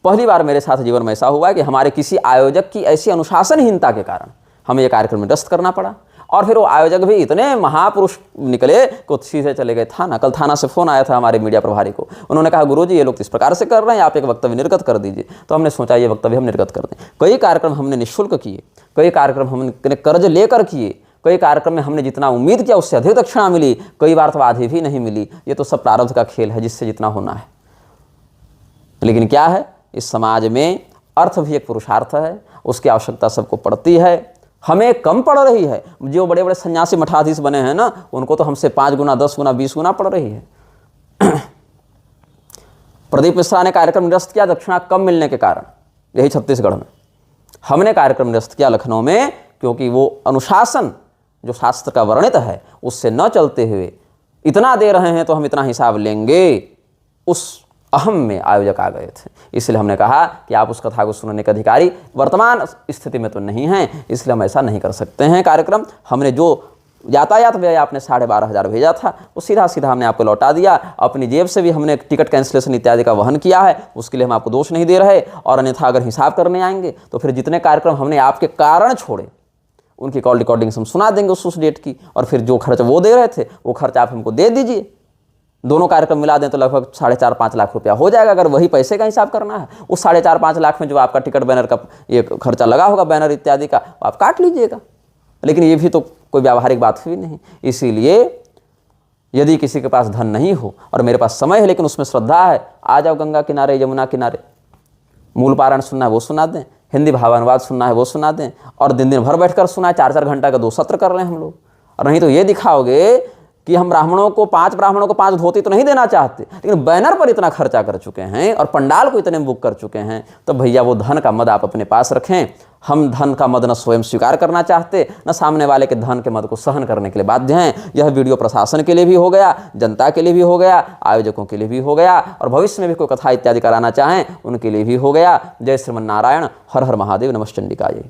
पहली बार मेरे साथ जीवन में ऐसा हुआ है कि हमारे किसी आयोजक की ऐसी अनुशासनहीनता के कारण हमें यह कार्यक्रम निरस्त करना पड़ा और फिर वो आयोजक भी इतने महापुरुष निकले कि सीधे चले गए थाना। कल थाना से फ़ोन आया था हमारे मीडिया प्रभारी को, उन्होंने कहा गुरुजी ये लोग इस प्रकार से कर रहे हैं, आप एक वक्तव्य निर्गत कर दीजिए। तो हमने सोचा ये वक्तव्य हम निर्गत कर दें। कई कार्यक्रम हमने निःशुल्क किए, कई कार्यक्रम हमने कर्ज लेकर किए, कई कार्यक्रम में हमने जितना उम्मीद किया उससे अधिक दक्षिणा मिली, कई बार तो आधी भी नहीं मिली। ये तो सब प्रारब्ध का खेल है, जिससे जितना होना है। लेकिन क्या है, इस समाज में अर्थ भी एक पुरुषार्थ है, उसकी आवश्यकता सबको पड़ती है, हमें कम पड़ रही है। जो बड़े बड़े सन्यासी मठाधीश बने हैं ना, उनको तो हमसे 5 गुना 10 गुना 20 गुना पड़ रही है। प्रदीप मिश्रा ने कार्यक्रम निरस्त किया दक्षिणा कम मिलने के कारण, यही छत्तीसगढ़ में। हमने कार्यक्रम निरस्त किया लखनऊ में, क्योंकि वो अनुशासन जो शास्त्र का वर्णित है उससे न चलते हुए इतना दे रहे हैं तो हम इतना हिसाब लेंगे, उस अहम में आयोजक आ गए थे। इसलिए हमने कहा कि आप उस कथा को सुनने के अधिकारी वर्तमान स्थिति में तो नहीं हैं, इसलिए हम ऐसा नहीं कर सकते हैं कार्यक्रम। हमने जो यातायात व्यय आपने 12,500 भेजा था वो सीधा सीधा हमने आपको लौटा दिया। अपनी जेब से भी हमने टिकट कैंसिलेशन इत्यादि का वहन किया है, उसके लिए हम आपको दोष नहीं दे रहे। और अन्यथा अगर हिसाब करने आएंगे तो फिर जितने कार्यक्रम हमने आपके कारण छोड़े उनकी कॉल रिकॉर्डिंग हम सुना देंगे उस डेट की, और फिर जो खर्च वो दे रहे थे वो खर्च आप हमको दे दीजिए। दोनों कार्यक्रम मिला दें तो लगभग 4.5-5 लाख रुपया हो जाएगा, अगर वही पैसे का हिसाब करना है। उस 4.5-5 लाख में जो आपका टिकट बैनर का ये खर्चा लगा होगा, बैनर इत्यादि का, आप काट लीजिएगा। लेकिन ये भी तो कोई व्यावहारिक बात हुई नहीं। इसीलिए यदि किसी के पास धन नहीं हो और मेरे पास समय है लेकिन उसमें श्रद्धा है, आ जाओ गंगा किनारे, यमुना किनारे, मूल पारायण सुनना है वो सुना दें, हिंदी भावानुवाद सुनना है वो सुना दें, और दिन दिन भर बैठकर सुना है, 4-4 घंटा का 2 सत्र कर रहे हैं हम लोग। और नहीं तो ये दिखाओगे कि हम ब्राह्मणों को 5 धोती तो नहीं देना चाहते, लेकिन बैनर पर इतना खर्चा कर चुके हैं और पंडाल को इतने बुक कर चुके हैं, तो भैया वो धन का मद आप अपने पास रखें। हम धन का मद न स्वयं स्वीकार करना चाहते, न सामने वाले के धन के मद को सहन करने के लिए बाध्य हैं। यह वीडियो प्रशासन के लिए भी हो गया, जनता के लिए भी हो गया, आयोजकों के लिए भी हो गया, और भविष्य में भी कोई कथा इत्यादि कराना चाहें उनके लिए भी हो गया। जय श्रीमन नारायण, हर हर महादेव, नमः चंडिकाय।